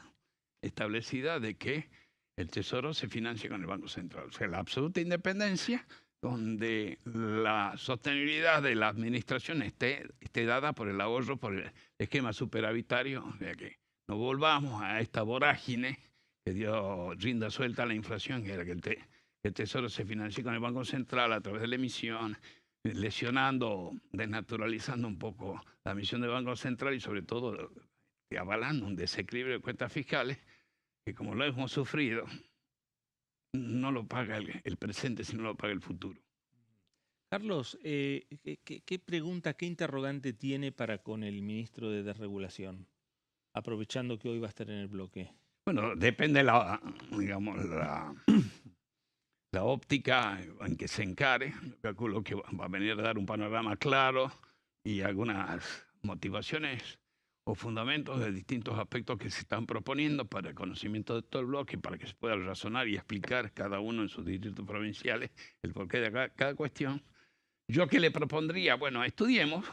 Speaker 8: establecida de que el Tesoro se financie con el Banco Central. O sea, la absoluta independencia, donde la sostenibilidad de la administración esté dada por el ahorro, por el esquema superavitario, o sea, que no volvamos a esta vorágine que dio rinda suelta a la inflación, que era que el Tesoro se financie con el Banco Central a través de la emisión, lesionando, desnaturalizando un poco la misión del Banco Central y sobre todo avalando un desequilibrio de cuentas fiscales que, como lo hemos sufrido, no lo paga el presente, sino lo paga el futuro.
Speaker 1: Carlos, ¿qué pregunta, qué interrogante tiene para con el ministro de Desregulación? Aprovechando que hoy va a estar en el bloque.
Speaker 8: Bueno, depende la óptica en que se encare. Calculo que va a venir a dar un panorama claro y algunas motivaciones o fundamentos de distintos aspectos que se están proponiendo para el conocimiento de todo el bloque, para que se pueda razonar y explicar cada uno en sus distritos provinciales el porqué de cada cuestión. Yo que le propondría, bueno, estudiemos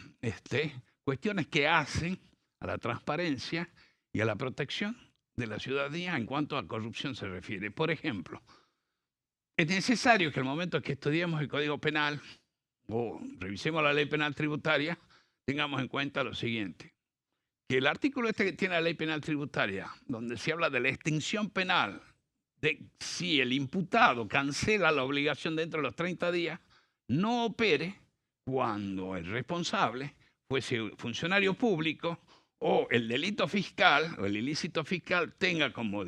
Speaker 8: cuestiones que hacen a la transparencia y a la protección de la ciudadanía en cuanto a corrupción se refiere. Por ejemplo, es necesario que al momento que estudiemos el Código Penal o revisemos la Ley Penal Tributaria, tengamos en cuenta lo siguiente: que el artículo que tiene la Ley Penal Tributaria, donde se habla de la extinción penal, de si el imputado cancela la obligación dentro de los 30 días, no opere cuando el responsable fuese funcionario público o el delito fiscal o el ilícito fiscal tenga como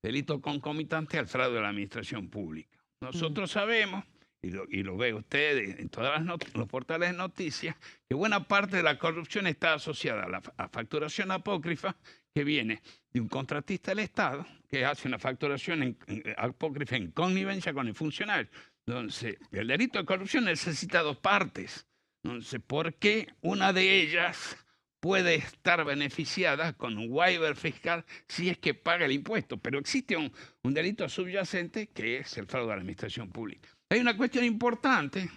Speaker 8: delito concomitante al fraude de la administración pública. Nosotros sabemos, y lo ve usted en todos los portales de noticias, que buena parte de la corrupción está asociada a la facturación apócrifa que viene de un contratista del Estado que hace una facturación apócrifa en connivencia con el funcionario. Entonces, el delito de corrupción necesita dos partes. Entonces, ¿por qué una de ellas puede estar beneficiada con un waiver fiscal si es que paga el impuesto? Pero existe un delito subyacente que es el fraude a la administración pública. Hay una cuestión importante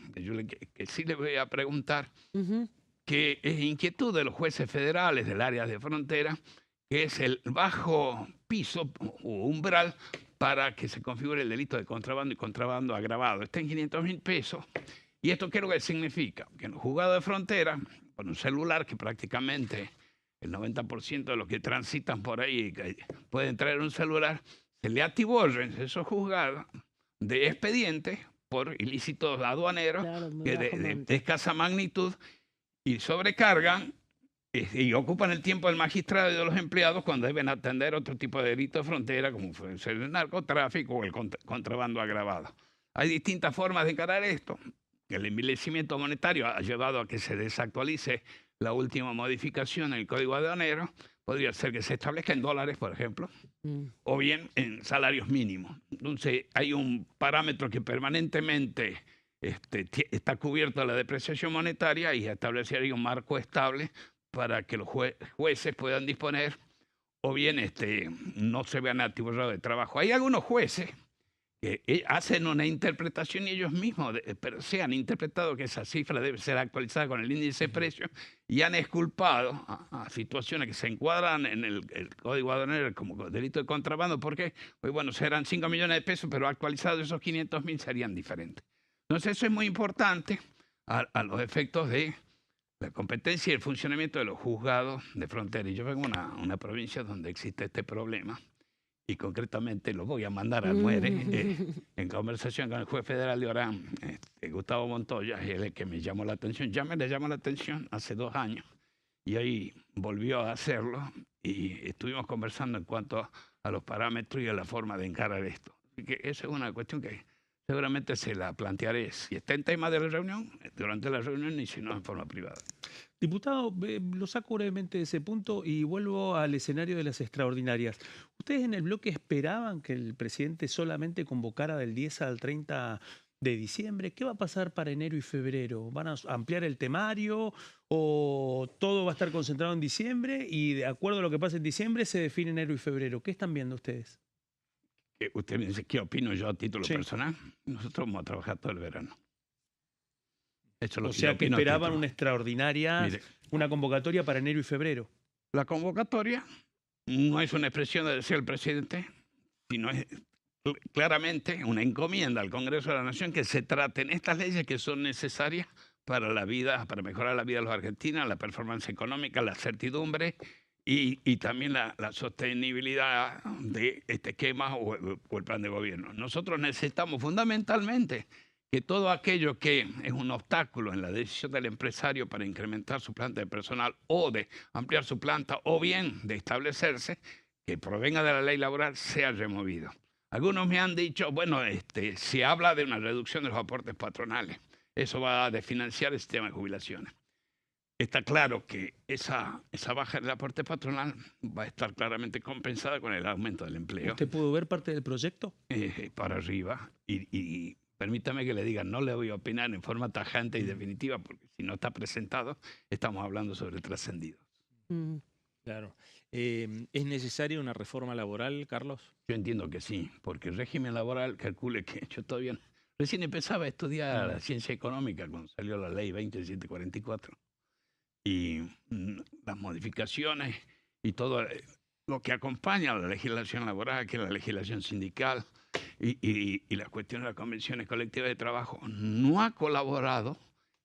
Speaker 8: que sí le voy a preguntar, que es inquietud de los jueces federales del área de frontera, que es el bajo piso o umbral para que se configure el delito de contrabando y contrabando agravado. Está en 500.000 pesos. ¿Y esto qué es lo que significa? Que en los juzgados de frontera, con un celular, que prácticamente el 90% de los que transitan por ahí pueden traer un celular, se le atiborren esos juzgados de expedientes por ilícitos aduaneros, claro, de escasa magnitud, y sobrecargan y ocupan el tiempo del magistrado y de los empleados cuando deben atender otro tipo de delitos de frontera, como puede ser el narcotráfico o el contrabando agravado. Hay distintas formas de encarar esto. El envilecimiento monetario ha llevado a que se desactualice la última modificación en el Código Aduanero podría ser que se establezca en dólares, por ejemplo, o bien en salarios mínimos. Entonces, hay un parámetro que permanentemente está cubierto de la depreciación monetaria y establecería un marco estable para que los jueces puedan disponer o bien no se vean atiborrados de trabajo. Hay algunos jueces que hacen una interpretación y ellos mismos se han interpretado que esa cifra debe ser actualizada con el índice de precios y han exculpado a situaciones que se encuadran en el Código Aduanero como delito de contrabando porque, pues bueno, serán 5 millones de pesos, pero actualizados esos 500.000 serían diferentes. Entonces eso es muy importante a los efectos de la competencia y el funcionamiento de los juzgados de frontera. Y yo vengo de una provincia donde existe este problema. Y concretamente lo voy a mandar al Muere en conversación con el juez federal de Orán, Gustavo Montoya, y él es el que me llamó la atención. Ya me le llamó la atención hace 2 años y ahí volvió a hacerlo y estuvimos conversando en cuanto a los parámetros y a la forma de encarar esto. Así que esa es una cuestión que seguramente se la plantearé si está en tema de la reunión, durante la reunión y si no en forma privada.
Speaker 3: Diputado, lo saco brevemente de ese punto y vuelvo al escenario de las extraordinarias. ¿Ustedes en el bloque esperaban que el presidente solamente convocara del 10 al 30 de diciembre? ¿Qué va a pasar para enero y febrero? ¿Van a ampliar el temario o todo va a estar concentrado en diciembre y de acuerdo a lo que pase en diciembre se define enero y febrero? ¿Qué están viendo ustedes?
Speaker 8: Usted me dice, ¿qué opino yo a título personal? Nosotros vamos a trabajar todo el verano.
Speaker 3: O sea que esperaban una extraordinaria, una convocatoria para enero y febrero.
Speaker 8: La convocatoria no es una expresión de deseo del presidente, sino es claramente una encomienda al Congreso de la Nación que se traten estas leyes que son necesarias para la vida, para mejorar la vida de los argentinos, la performance económica, la certidumbre y también la sostenibilidad de este esquema o el plan de gobierno.Nosotros necesitamos fundamentalmente que todo aquello que es un obstáculo en la decisión del empresario para incrementar su planta de personal o de ampliar su planta o bien de establecerse, que provenga de la ley laboral, sea removido. Algunos me han dicho, bueno, se habla de una reducción de los aportes patronales. Eso va a desfinanciar el sistema de jubilaciones. Está claro que esa baja del aporte patronal va a estar claramente compensada con el aumento del empleo.
Speaker 3: ¿Usted pudo ver parte del proyecto?
Speaker 8: Para arriba y permítame que le diga, no le voy a opinar en forma tajante y definitiva, porque si no está presentado, estamos hablando sobre trascendidos.
Speaker 1: Claro. ¿Es necesaria una reforma laboral, Carlos?
Speaker 8: Yo entiendo que sí, porque el régimen laboral, calcule que yo todavía recién empezaba a estudiar la ciencia económica cuando salió la ley 2744. Y las modificaciones y todo lo que acompaña a la legislación laboral, que es la legislación sindical, y la cuestión de las convenciones colectivas de trabajo no ha colaborado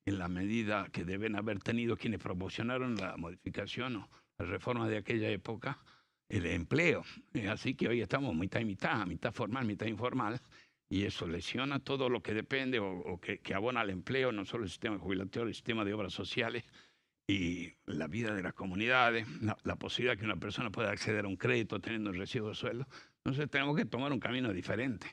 Speaker 8: en la medida que deben haber tenido quienes promocionaron la modificación o la reforma de aquella época, el empleo. Así que hoy estamos mitad y mitad formal, mitad informal, y eso lesiona todo lo que depende o que abona al empleo, no solo el sistema jubilatorio, el sistema de obras sociales y la vida de las comunidades, la posibilidad de que una persona pueda acceder a un crédito teniendo un recibo de sueldo. Entonces tenemos que tomar un camino diferente.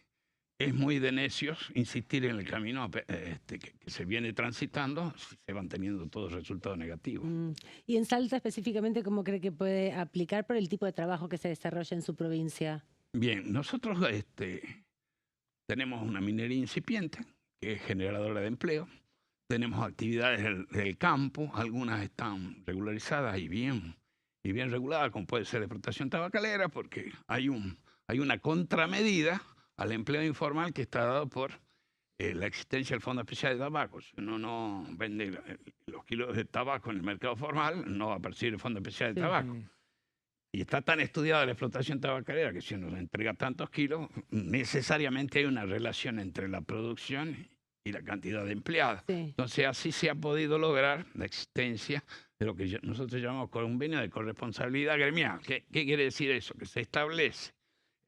Speaker 8: Es muy de necios insistir en el camino que se viene transitando si se van teniendo todos resultados negativos.
Speaker 2: Y en Salta específicamente, ¿cómo cree que puede aplicar por el tipo de trabajo que se desarrolla en su provincia?
Speaker 8: Bien, nosotros tenemos una minería incipiente que es generadora de empleo. Tenemos actividades del campo, algunas están regularizadas y bien reguladas, como puede ser la explotación tabacalera, porque hay una contramedida al empleo informal que está dado por la existencia del Fondo Especial de Tabaco. Si uno no vende los kilos de tabaco en el mercado formal, no va a percibir el Fondo Especial de Tabaco. Y está tan estudiada la explotación tabacalera que si uno entrega tantos kilos, necesariamente hay una relación entre la producción y la cantidad de empleados. Entonces así se ha podido lograr la existencia de lo que nosotros llamamos convenio de corresponsabilidad gremial. ¿Qué quiere decir eso? Que se establece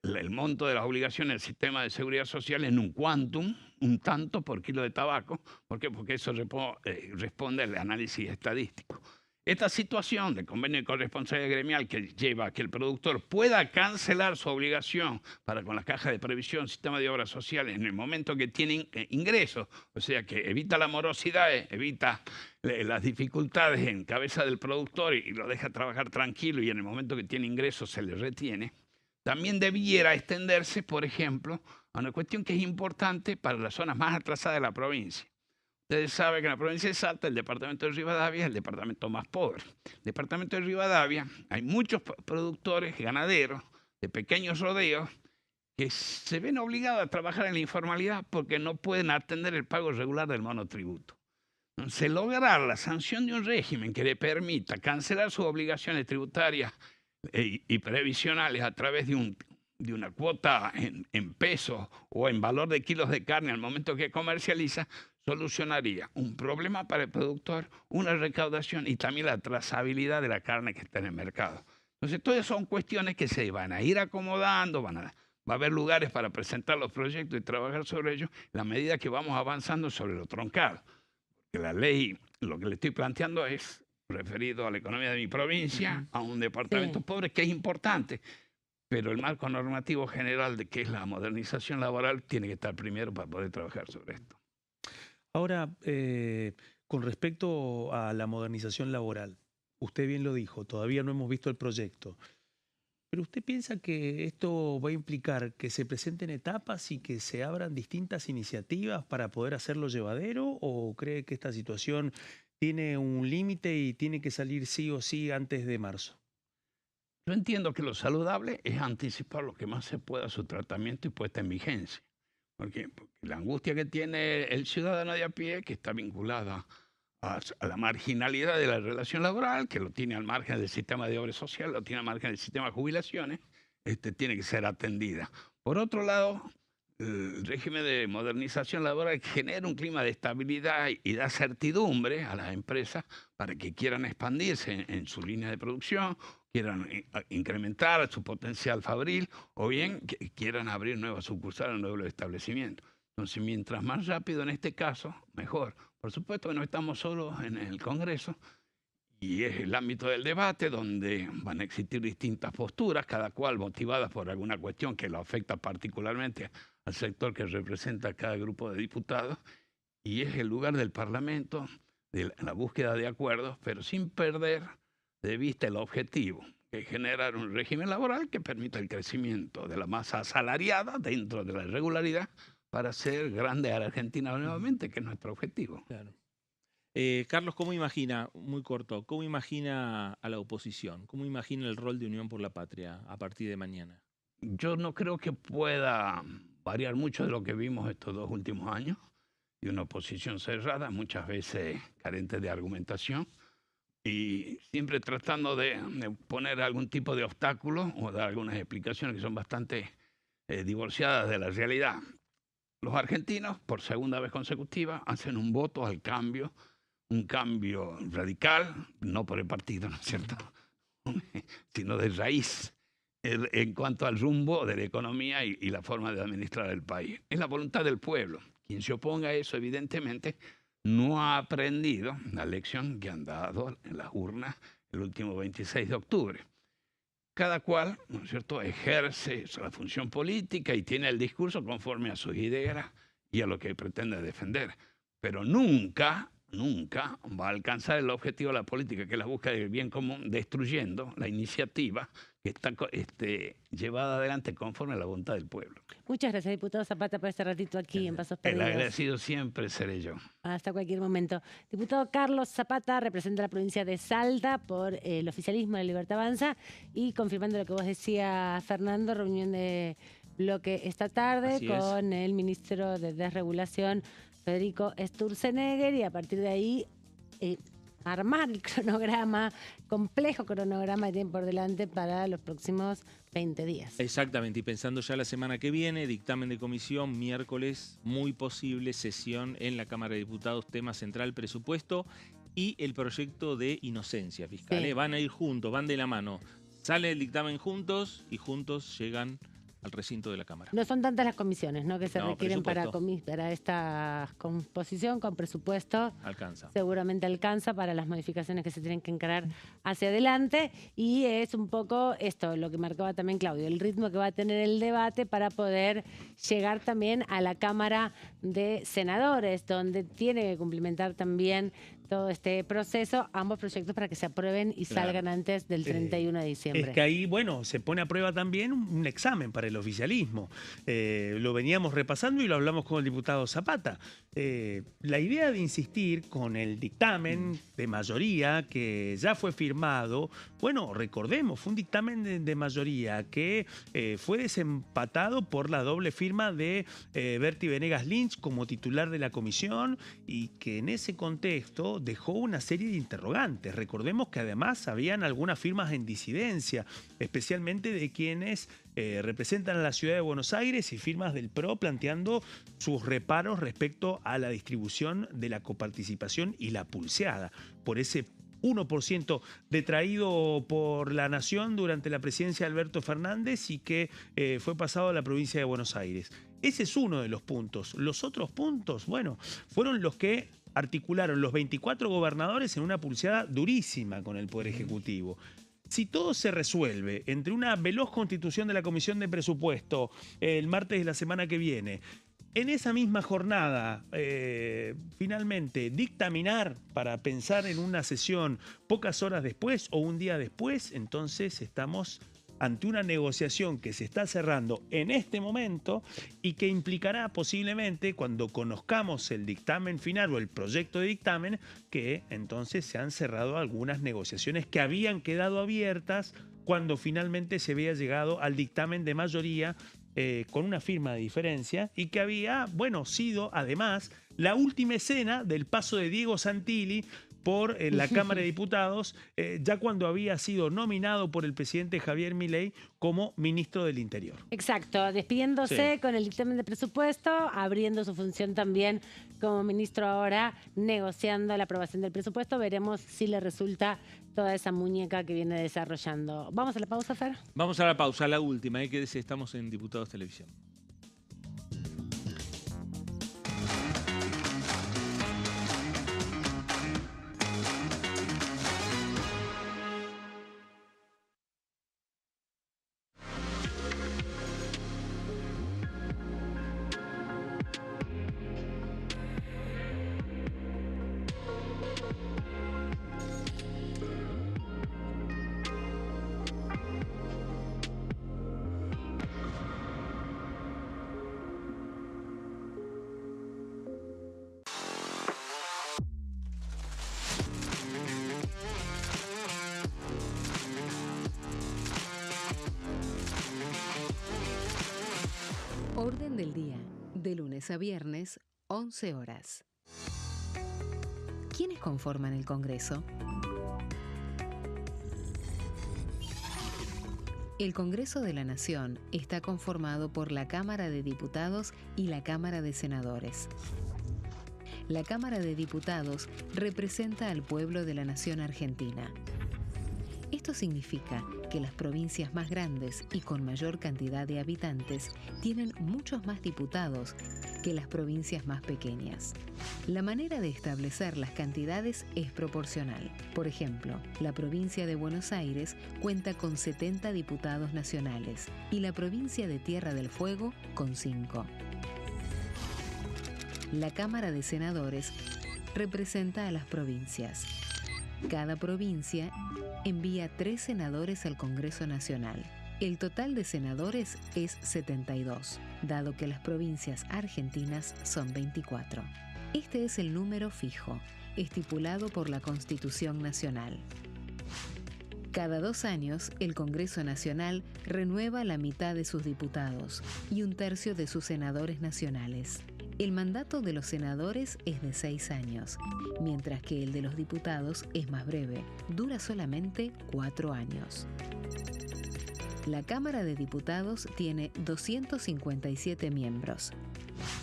Speaker 8: el monto de las obligaciones del sistema de seguridad social en un quantum, un tanto por kilo de tabaco. ¿Por qué? Porque eso responde al análisis estadístico. Esta situación de convenio de corresponsabilidad gremial que lleva a que el productor pueda cancelar su obligación para con la caja de previsión, sistema de obras sociales, en el momento que tienen ingresos, o sea que evita la morosidad, evita las dificultades en cabeza del productor y lo deja trabajar tranquilo y en el momento que tiene ingresos se le retiene, también debiera extenderse, por ejemplo, a una cuestión que es importante para las zonas más atrasadas de la provincia. Ustedes saben que en la provincia de Salta, el departamento de Rivadavia es el departamento más pobre. El departamento de Rivadavia hay muchos productores ganaderos de pequeños rodeos que se ven obligados a trabajar en la informalidad porque no pueden atender el pago regular del monotributo. Entonces, lograr la sanción de un régimen que le permita cancelar sus obligaciones tributarias y previsionales a través de una cuota en pesos o en valor de kilos de carne al momento que comercializa, solucionaría un problema para el productor, una recaudación y también la trazabilidad de la carne que está en el mercado. Entonces, todas son cuestiones que se van a ir acomodando, va a haber lugares para presentar los proyectos y trabajar sobre ellos a la medida que vamos avanzando sobre lo troncal. Porque la ley, lo que le estoy planteando es referido a la economía de mi provincia, a un departamento pobre, que es importante, pero el marco normativo general de que es la modernización laboral tiene que estar primero para poder trabajar sobre esto.
Speaker 3: Ahora, con respecto a la modernización laboral, usted bien lo dijo, todavía no hemos visto el proyecto, pero ¿usted piensa que esto va a implicar que se presenten etapas y que se abran distintas iniciativas para poder hacerlo llevadero, o cree que esta situación tiene un límite y tiene que salir sí o sí antes de marzo?
Speaker 8: Yo entiendo que lo saludable es anticipar lo que más se pueda su tratamiento y puesta en vigencia. Porque la angustia que tiene el ciudadano de a pie, que está vinculada a la marginalidad de la relación laboral, que lo tiene al margen del sistema de obras sociales, lo tiene al margen del sistema de jubilaciones, tiene que ser atendida. Por otro lado, el régimen de modernización laboral genera un clima de estabilidad y da certidumbre a las empresas para que quieran expandirse en su línea de producción, quieran incrementar su potencial fabril o bien que quieran abrir nuevas sucursales, nuevos establecimientos. Entonces, mientras más rápido en este caso, mejor. Por supuesto que no estamos solos en el Congreso y es el ámbito del debate donde van a existir distintas posturas, cada cual motivadas por alguna cuestión que lo afecta particularmente al sector que representa cada grupo de diputados, y es el lugar del Parlamento de la búsqueda de acuerdos, pero sin perder de vista el objetivo, que es generar un régimen laboral que permita el crecimiento de la masa asalariada dentro de la regularidad para hacer grande a la Argentina nuevamente, que es nuestro objetivo.
Speaker 1: Claro. Carlos, ¿cómo imagina, muy corto, cómo imagina a la oposición? ¿Cómo imagina el rol de Unión por la Patria a partir de mañana?
Speaker 8: Yo no creo que pueda variar mucho de lo que vimos estos 2 últimos años, de una oposición cerrada, muchas veces carente de argumentación, y siempre tratando de poner algún tipo de obstáculo o dar algunas explicaciones que son bastante divorciadas de la realidad. Los argentinos, por segunda vez consecutiva, hacen un voto al cambio, un cambio radical, no por el partido, ¿no es cierto?, sino de raíz en cuanto al rumbo de la economía y la forma de administrar el país. Es la voluntad del pueblo. Quien se oponga a eso, evidentemente, no ha aprendido la lección que han dado en las urnas el último 26 de octubre. Cada cual, ¿no es cierto?, ejerce la función política y tiene el discurso conforme a sus ideas y a lo que pretende defender. Pero nunca va a alcanzar el objetivo de la política, que es la búsqueda del bien común, destruyendo la iniciativa que está llevada adelante conforme a la voluntad del pueblo.
Speaker 2: Muchas gracias, diputado Zapata, por este ratito aquí en Pasos Perdidos.
Speaker 8: El agradecido siempre seré yo.
Speaker 2: Hasta cualquier momento. Diputado Carlos Zapata representa la provincia de Salta por el oficialismo de Libertad Avanza, y confirmando lo que vos decías, Fernando, reunión de bloque esta tarde con el ministro de Desregulación, Federico Sturzenegger, y a partir de ahí armar el cronograma, complejo cronograma que tienen por delante para los próximos 20 días.
Speaker 1: Exactamente, y pensando ya la semana que viene, dictamen de comisión, miércoles, muy posible sesión en la Cámara de Diputados, tema central, presupuesto y el proyecto de inocencia fiscal. Van a ir juntos, van de la mano. Sale el dictamen juntos y juntos llegan al recinto de la Cámara.
Speaker 2: No son tantas las comisiones, ¿no?, que se requieren para
Speaker 1: presupuesto.
Speaker 2: esta composición con presupuesto.
Speaker 1: Alcanza.
Speaker 2: Seguramente alcanza para las modificaciones que se tienen que encarar hacia adelante, y es un poco esto lo que marcaba también Claudio, el ritmo que va a tener el debate para poder llegar también a la Cámara de Senadores, donde tiene que cumplimentar también todo este proceso, ambos proyectos para que se aprueben y salgan antes del 31 de diciembre.
Speaker 3: Es que ahí, bueno, se pone a prueba también un examen para el oficialismo. Lo veníamos repasando y lo hablamos con el diputado Zapata. La idea de insistir con el dictamen de mayoría que ya fue firmado, bueno, recordemos, fue un dictamen de mayoría que fue desempatado por la doble firma de Berti Venegas Lynch como titular de la comisión, y que en ese contexto dejó una serie de interrogantes. Recordemos que además habían algunas firmas en disidencia, especialmente de quienes representan a la ciudad de Buenos Aires, y firmas del PRO planteando sus reparos respecto a la distribución de la coparticipación y la pulseada por ese 1% detraído por la Nación durante la presidencia de Alberto Fernández y que fue pasado a la provincia de Buenos Aires. Ese es uno de los puntos. Los otros puntos, bueno, fueron los que articularon los 24 gobernadores en una pulseada durísima con el Poder Ejecutivo. Si todo se resuelve entre una veloz constitución de la Comisión de Presupuesto el martes de la semana que viene, en esa misma jornada, finalmente, dictaminar para pensar en una sesión pocas horas después o un día después, entonces estamos ante una negociación que se está cerrando en este momento y que implicará posiblemente, cuando conozcamos el dictamen final o el proyecto de dictamen, que entonces se han cerrado algunas negociaciones que habían quedado abiertas cuando finalmente se había llegado al dictamen de mayoría con una firma de diferencia, y que había, bueno, sido además la última escena del paso de Diego Santilli por la Cámara de Diputados, ya cuando había sido nominado por el presidente Javier Milei como ministro del Interior.
Speaker 2: Exacto, despidiéndose con el dictamen de presupuesto, abriendo su función también como ministro ahora, negociando la aprobación del presupuesto. Veremos si le resulta toda esa muñeca que viene desarrollando. ¿Vamos a la pausa, Fer?
Speaker 1: Vamos a la pausa, la última, que estamos en Diputados Televisión.
Speaker 5: Orden del día, de lunes a viernes, 11 horas. ¿Quiénes conforman el Congreso? El Congreso de la Nación está conformado por la Cámara de Diputados y la Cámara de Senadores. La Cámara de Diputados representa al pueblo de la nación argentina. Esto significa que las provincias más grandes y con mayor cantidad de habitantes tienen muchos más diputados que las provincias más pequeñas. La manera de establecer las cantidades es proporcional. Por ejemplo, la provincia de Buenos Aires cuenta con 70 diputados nacionales y la provincia de Tierra del Fuego con 5. La Cámara de Senadores representa a las provincias. Cada provincia envía 3 senadores al Congreso Nacional. El total de senadores es 72, dado que las provincias argentinas son 24. Este es el número fijo, estipulado por la Constitución Nacional. Cada 2 años, el Congreso Nacional renueva la mitad de sus diputados y 1/3 de sus senadores nacionales. El mandato de los senadores es de 6 años, mientras que el de los diputados es más breve, dura solamente 4 años. La Cámara de Diputados tiene 257 miembros.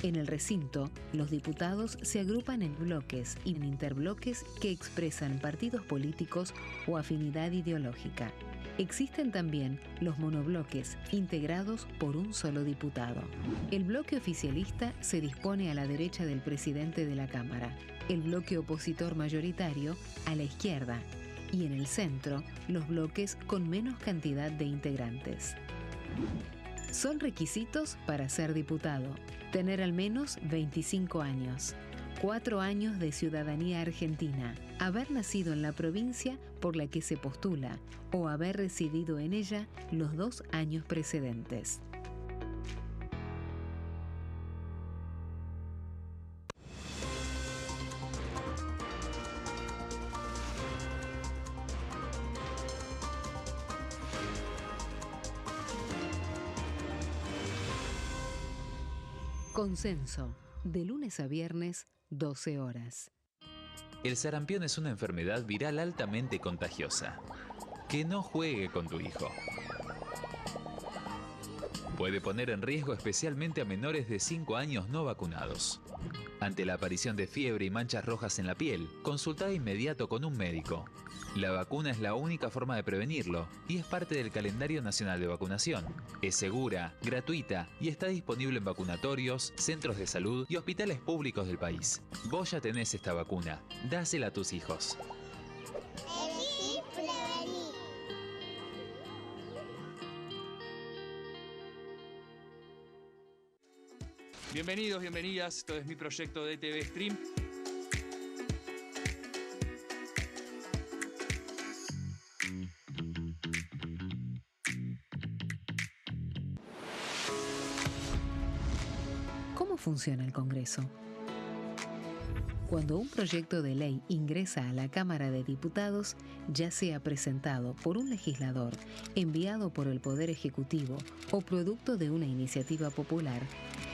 Speaker 5: En el recinto, los diputados se agrupan en bloques y en interbloques que expresan partidos políticos o afinidad ideológica. Existen también los monobloques, integrados por un solo diputado. El bloque oficialista se dispone a la derecha del presidente de la Cámara, el bloque opositor mayoritario a la izquierda, y en el centro, los bloques con menos cantidad de integrantes. Son requisitos para ser diputado: tener al menos 25 años, 4 años de ciudadanía argentina, haber nacido en la provincia por la que se postula o haber residido en ella los 2 años precedentes. Consenso, de lunes a viernes, 12 horas.
Speaker 6: El sarampión es una enfermedad viral altamente contagiosa. Que no juegue con tu hijo. Puede poner en riesgo especialmente a menores de 5 años no vacunados. Ante la aparición de fiebre y manchas rojas en la piel, consulta de inmediato con un médico. La vacuna es la única forma de prevenirlo y es parte del calendario nacional de vacunación. Es segura, gratuita y está disponible en vacunatorios, centros de salud y hospitales públicos del país. Vos ya tenés esta vacuna, dásela a tus hijos.
Speaker 9: Elegí prevenir.
Speaker 7: Bienvenidos, bienvenidas. Esto es mi proyecto de TV Stream.
Speaker 5: ¿Cómo funciona el Congreso? Cuando un proyecto de ley ingresa a la Cámara de Diputados, ya sea presentado por un legislador, enviado por el Poder Ejecutivo o producto de una iniciativa popular,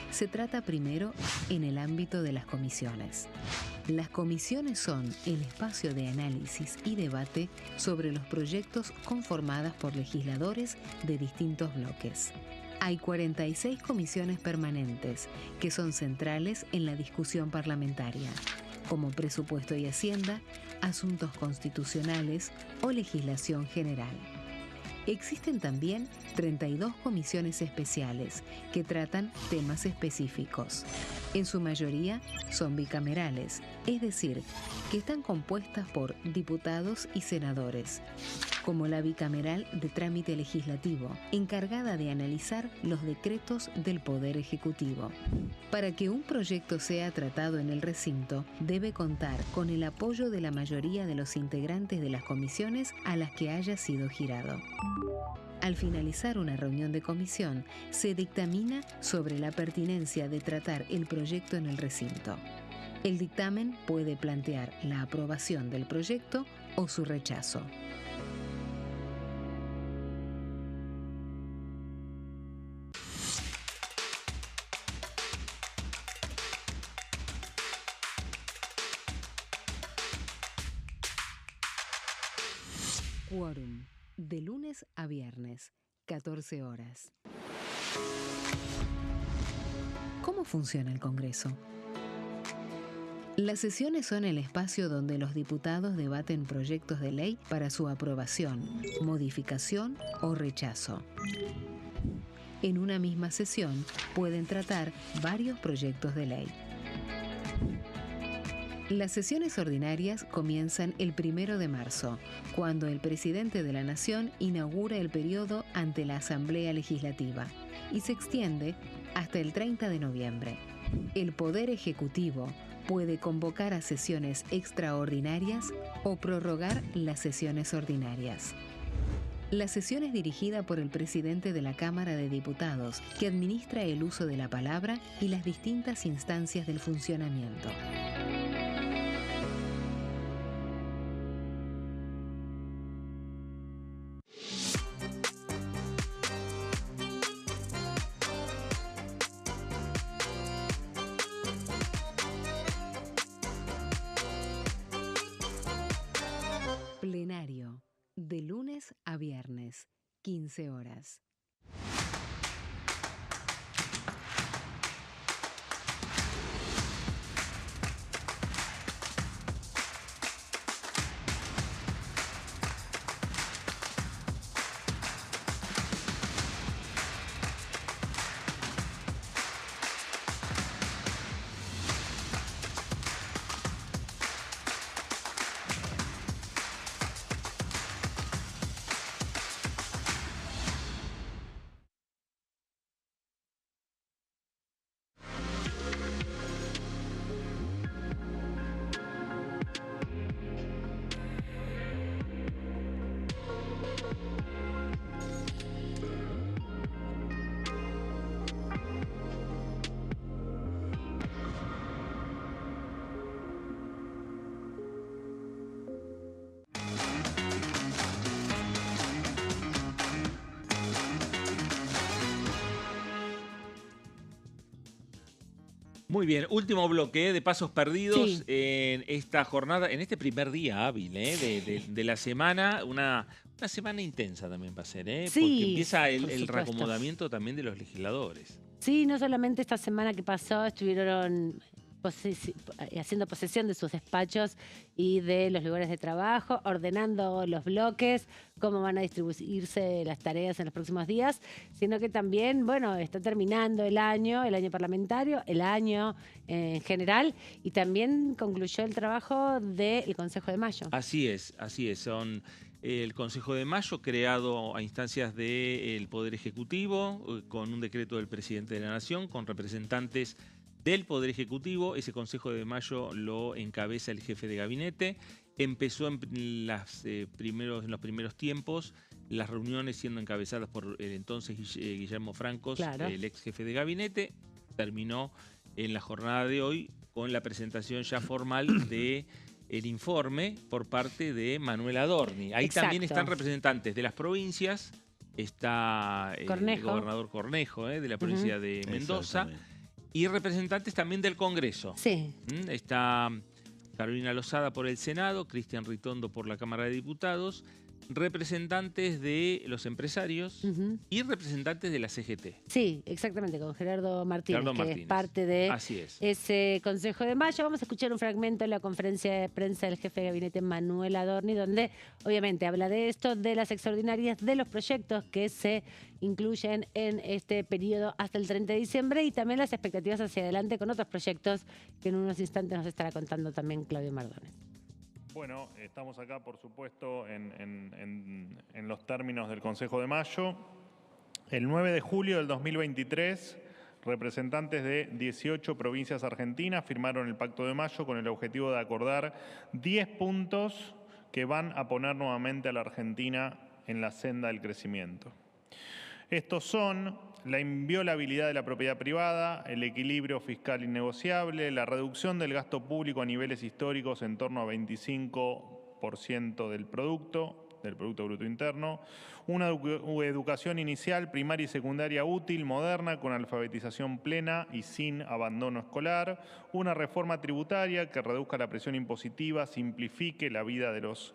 Speaker 5: se trata primero en el ámbito de las comisiones. Las comisiones son el espacio de análisis y debate sobre los proyectos conformadas por legisladores de distintos bloques. Hay 46 comisiones permanentes que son centrales en la discusión parlamentaria, como Presupuesto y Hacienda, Asuntos Constitucionales o Legislación General. Existen también 32 comisiones especiales que tratan temas específicos. En su mayoría son bicamerales, es decir, que están compuestas por diputados y senadores, como la bicameral de trámite legislativo, encargada de analizar los decretos del Poder Ejecutivo. Para que un proyecto sea tratado en el recinto, debe contar con el apoyo de la mayoría de los integrantes de las comisiones a las que haya sido girado. Al finalizar una reunión de comisión, se dictamina sobre la pertinencia de tratar el proyecto en el recinto. El dictamen puede plantear la aprobación del proyecto o su rechazo. Quórum, de lunes a viernes, 14 horas. ¿Cómo funciona el Congreso? Las sesiones son el espacio donde los diputados debaten proyectos de ley para su aprobación, modificación o rechazo. En una misma sesión pueden tratar varios proyectos de ley. Las sesiones ordinarias comienzan el 1 de marzo, cuando el presidente de la Nación inaugura el periodo ante la Asamblea Legislativa, y se extiende hasta el 30 de noviembre. El Poder Ejecutivo puede convocar a sesiones extraordinarias o prorrogar las sesiones ordinarias. La sesión es dirigida por el presidente de la Cámara de Diputados, que administra el uso de la palabra y las distintas instancias del funcionamiento. Plenario, de lunes a viernes, 15 horas.
Speaker 1: Muy bien, último bloque de pasos perdidos
Speaker 2: Sí.
Speaker 1: en esta jornada, en este primer día hábil de la semana, una semana intensa también va a ser, porque
Speaker 2: Sí,
Speaker 1: empieza
Speaker 2: por
Speaker 1: el
Speaker 2: supuesto.
Speaker 1: reacomodamiento también de los legisladores.
Speaker 2: Sí, no solamente esta semana que pasó estuvieron haciendo posesión de sus despachos y de los lugares de trabajo, ordenando los bloques, cómo van a distribuirse las tareas en los próximos días, sino que también, bueno, está terminando el año parlamentario, el año en general, y también concluyó el trabajo del Consejo de Mayo.
Speaker 1: Así es, son el Consejo de Mayo creado a instancias del Poder Ejecutivo, con un decreto del Presidente de la Nación, con representantes del Poder Ejecutivo. Ese Consejo de Mayo lo encabeza el jefe de gabinete. Empezó en los primeros tiempos las reuniones siendo encabezadas por el entonces Guillermo Francos,
Speaker 2: Claro.
Speaker 1: el ex jefe de gabinete. Terminó en la jornada de hoy con la presentación ya formal de el informe por parte de Manuel Adorni. Ahí
Speaker 2: Exacto.
Speaker 1: también están representantes de las provincias. Está el
Speaker 2: Cornejo.
Speaker 1: gobernador Cornejo, de la provincia de Mendoza. Y representantes también del Congreso.
Speaker 2: Sí.
Speaker 1: Está Carolina Lozada por el Senado, Cristian Ritondo por la Cámara de Diputados, representantes de los empresarios y representantes de la CGT.
Speaker 2: Sí, exactamente, con Gerardo Martínez,
Speaker 1: Gerardo
Speaker 2: que
Speaker 1: Martínez.
Speaker 2: es parte de
Speaker 1: Así es.
Speaker 2: ese Consejo de Mayo. Vamos a escuchar un fragmento de la conferencia de prensa del jefe de gabinete Manuel Adorni, donde obviamente habla de esto, de las extraordinarias, de los proyectos que se incluyen en este periodo hasta el 30 de diciembre y también las expectativas hacia adelante con otros proyectos que en unos instantes nos estará contando también Claudio Mardones.
Speaker 10: Bueno, estamos acá, por supuesto, en los términos del Consejo de Mayo. El 9 de julio del 2023, representantes de 18 provincias argentinas firmaron el Pacto de Mayo con el objetivo de acordar 10 puntos que van a poner nuevamente a la Argentina en la senda del crecimiento. Estos son la inviolabilidad de la propiedad privada, el equilibrio fiscal innegociable, la reducción del gasto público a niveles históricos en torno a 25% del Producto Bruto Interno, una educación inicial, primaria y secundaria útil, moderna, con alfabetización plena y sin abandono escolar, una reforma tributaria que reduzca la presión impositiva, simplifique la vida de los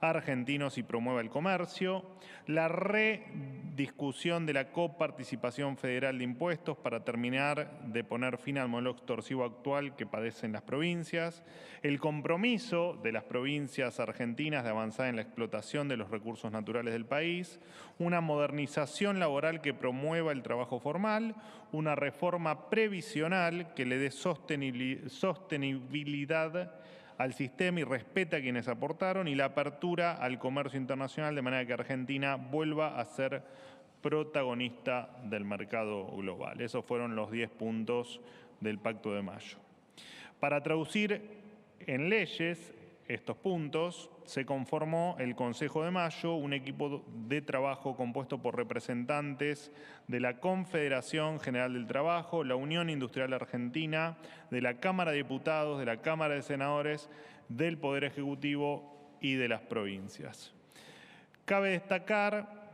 Speaker 10: argentinos y promueva el comercio, la rediscusión de la coparticipación federal de impuestos para terminar de poner fin al modelo extorsivo actual que padecen las provincias, el compromiso de las provincias argentinas de avanzar en la explotación de los recursos naturales del país, una modernización laboral que promueva el trabajo formal, una reforma previsional que le dé sostenibilidad al sistema y respeta a quienes aportaron, y la apertura al comercio internacional de manera que Argentina vuelva a ser protagonista del mercado global. Esos fueron los 10 puntos del Pacto de Mayo. Para traducir en leyes estos puntos, se conformó el Consejo de Mayo, un equipo de trabajo compuesto por representantes de la Confederación General del Trabajo, la Unión Industrial Argentina, de la Cámara de Diputados, de la Cámara de Senadores, del Poder Ejecutivo y de las provincias. Cabe destacar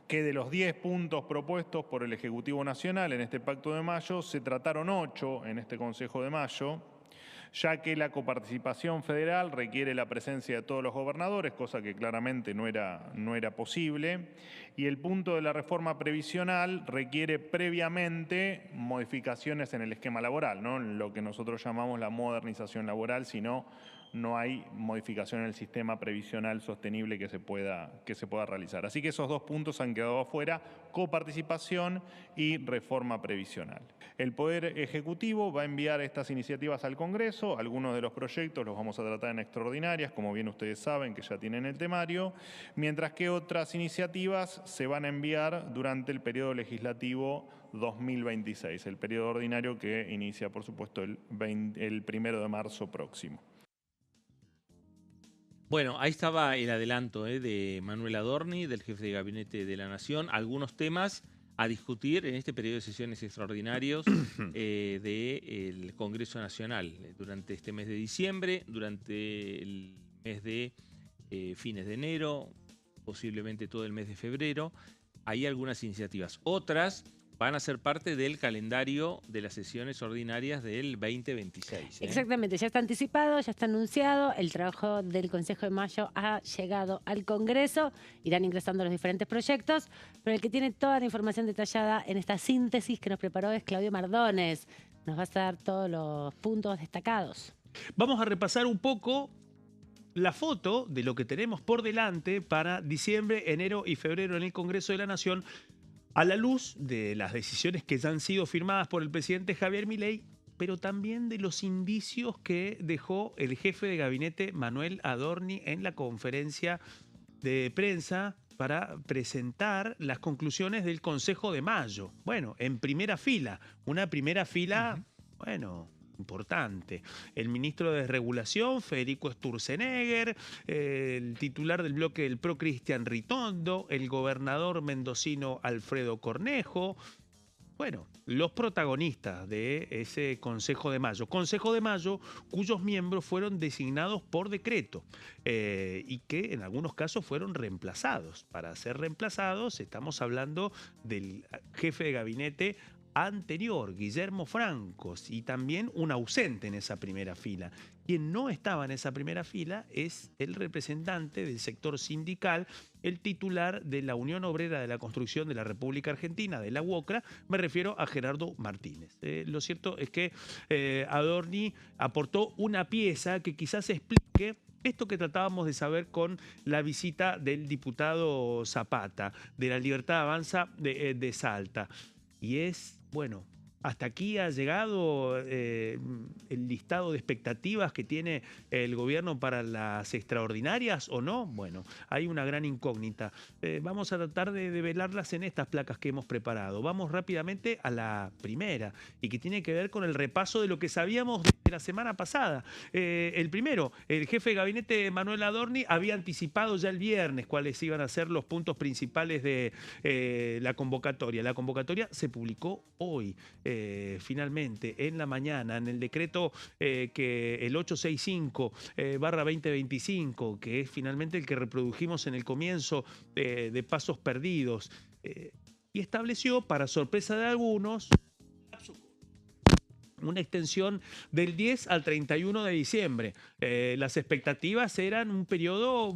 Speaker 10: que de los 10 puntos propuestos por el Ejecutivo Nacional en este Pacto de Mayo, se trataron 8 en este Consejo de Mayo, ya que la coparticipación federal requiere la presencia de todos los gobernadores, cosa que claramente no era posible, y el punto de la reforma previsional requiere previamente modificaciones en el esquema laboral, ¿no? Lo que nosotros llamamos la modernización laboral, si no hay modificación en el sistema previsional sostenible que se pueda realizar. Así que esos 2 puntos han quedado afuera: coparticipación y reforma previsional. El Poder Ejecutivo va a enviar estas iniciativas al Congreso. Algunos de los proyectos los vamos a tratar en extraordinarias, como bien ustedes saben, que ya tienen el temario, mientras que otras iniciativas se van a enviar durante el periodo legislativo 2026, el periodo ordinario que inicia, por supuesto, el 1 de marzo próximo.
Speaker 1: Bueno, ahí estaba el adelanto de Manuel Adorni, del jefe de gabinete de la Nación, algunos temas a discutir en este periodo de sesiones extraordinarios del Congreso Nacional durante este mes de diciembre, durante el mes de fines de enero, posiblemente todo el mes de febrero. Hay algunas iniciativas. Otras van a ser parte del calendario de las sesiones ordinarias del 2026.
Speaker 2: Exactamente, ya está anticipado, ya está anunciado, el trabajo del Consejo de Mayo ha llegado al Congreso, irán ingresando los diferentes proyectos, pero el que tiene toda la información detallada en esta síntesis que nos preparó es Claudio Mardones. Nos va a dar todos los puntos destacados.
Speaker 3: Vamos a repasar un poco la foto de lo que tenemos por delante para diciembre, enero y febrero en el Congreso de la Nación, a la luz de las decisiones que ya han sido firmadas por el presidente Javier Milei, pero también de los indicios que dejó el jefe de gabinete Manuel Adorni en la conferencia de prensa para presentar las conclusiones del Consejo de Mayo. Bueno, en primera fila, una primera fila, bueno, importante. El ministro de Regulación, Federico Sturzenegger, el titular del bloque del PRO, Cristian Ritondo, el gobernador mendocino Alfredo Cornejo. Bueno, los protagonistas de ese Consejo de Mayo. Consejo de Mayo cuyos miembros fueron designados por decreto y que en algunos casos fueron reemplazados. Para ser reemplazados estamos hablando del jefe de gabinete anterior, Guillermo Francos, y también un ausente en esa primera fila. Quien no estaba en esa primera fila es el representante del sector sindical, el titular de la Unión Obrera de la Construcción de la República Argentina, de la UOCRA, me refiero a Gerardo Martínez. Lo cierto es que Adorni aportó una pieza que quizás explique esto que tratábamos de saber con la visita del diputado Zapata, de la Libertad Avanza de Salta. Y es, bueno, hasta aquí ha llegado el listado de expectativas que tiene el gobierno para las extraordinarias o no. Bueno, hay una gran incógnita. Vamos a tratar de develarlas en estas placas que hemos preparado. Vamos rápidamente a la primera y que tiene que ver con el repaso de lo que sabíamos de la semana pasada. El primero, el jefe de gabinete Manuel Adorni había anticipado ya el viernes cuáles iban a ser los puntos principales de la convocatoria. La convocatoria se publicó hoy. Finalmente, en la mañana, en el decreto que el 865/2025, que es finalmente el que reprodujimos en el comienzo de Pasos Perdidos, y estableció, para sorpresa de algunos, una extensión del 10 al 31 de diciembre. Las expectativas eran un periodo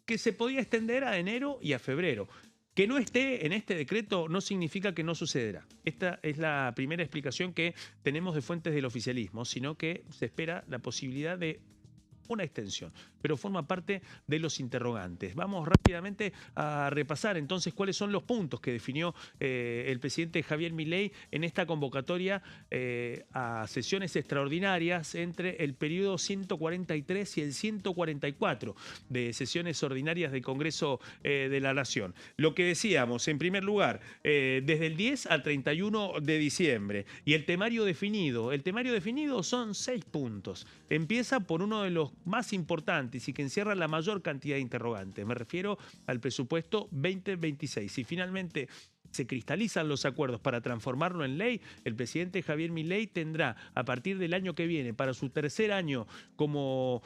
Speaker 3: que se podía extender a enero y a febrero. Que no esté en este decreto no significa que no sucederá. Esta es la primera explicación que tenemos de fuentes del oficialismo, sino que se espera la posibilidad de una extensión, pero forma parte de los interrogantes. Vamos rápidamente a repasar entonces cuáles son los puntos que definió el presidente Javier Milei en esta convocatoria a sesiones extraordinarias entre el periodo 143 y el 144 de sesiones ordinarias del Congreso de la Nación. Lo que decíamos, en primer lugar, desde el 10 al 31 de diciembre. Y el temario definido son 6 puntos. Empieza por uno de los más importantes y que encierra la mayor cantidad de interrogantes. Me refiero al presupuesto 2026. Si finalmente se cristalizan los acuerdos para transformarlo en ley, el presidente Javier Milei tendrá a partir del año que viene, para su tercer año como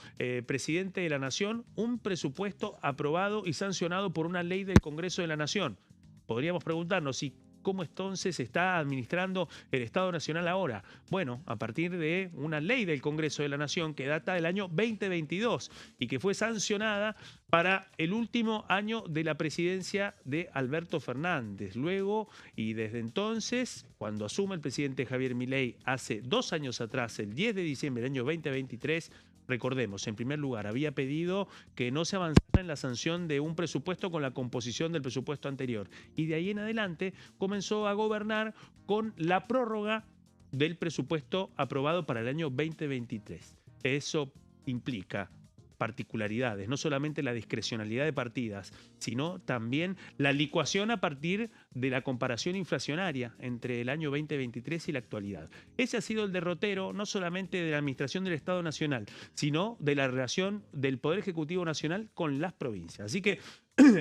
Speaker 3: presidente de la Nación, un presupuesto aprobado y sancionado por una ley del Congreso de la Nación. Podríamos preguntarnos si ¿cómo entonces se está administrando el Estado Nacional ahora? Bueno, a partir de una ley del Congreso de la Nación que data del año 2022 y que fue sancionada para el último año de la presidencia de Alberto Fernández. Luego, y desde entonces, cuando asume el presidente Javier Milei hace 2 años atrás, el 10 de diciembre del año 2023, recordemos, en primer lugar, había pedido que no se avanzara en la sanción de un presupuesto con la composición del presupuesto anterior. Y de ahí en adelante comenzó a gobernar con la prórroga del presupuesto aprobado para el año 2023. Eso implica particularidades, no solamente la discrecionalidad de partidas, sino también la licuación a partir de la comparación inflacionaria entre el año 2023 y la actualidad. Ese ha sido el derrotero no solamente de la administración del Estado Nacional, sino de la relación del Poder Ejecutivo Nacional con las provincias. Así que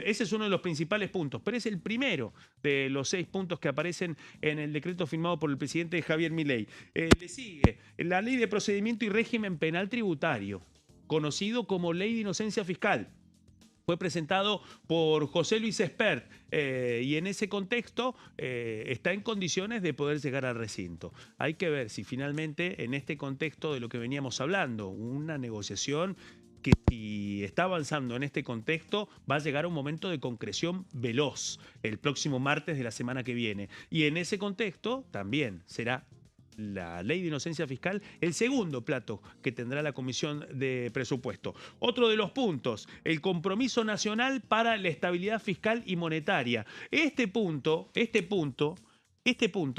Speaker 3: ese es uno de los principales puntos, pero es el primero de los 6 puntos que aparecen en el decreto firmado por el presidente Javier Milei. Le sigue la Ley de Procedimiento y Régimen Penal Tributario, conocido como Ley de Inocencia Fiscal. Fue presentado por José Luis Espert y en ese contexto está en condiciones de poder llegar al recinto. Hay que ver si finalmente en este contexto de lo que veníamos hablando, una negociación que si está avanzando en este contexto va a llegar a un momento de concreción veloz el próximo martes de la semana que viene. Y en ese contexto también será la ley de inocencia fiscal, el segundo plato que tendrá la Comisión de Presupuesto. Otro de los puntos, el compromiso nacional para la estabilidad fiscal y monetaria. Este punto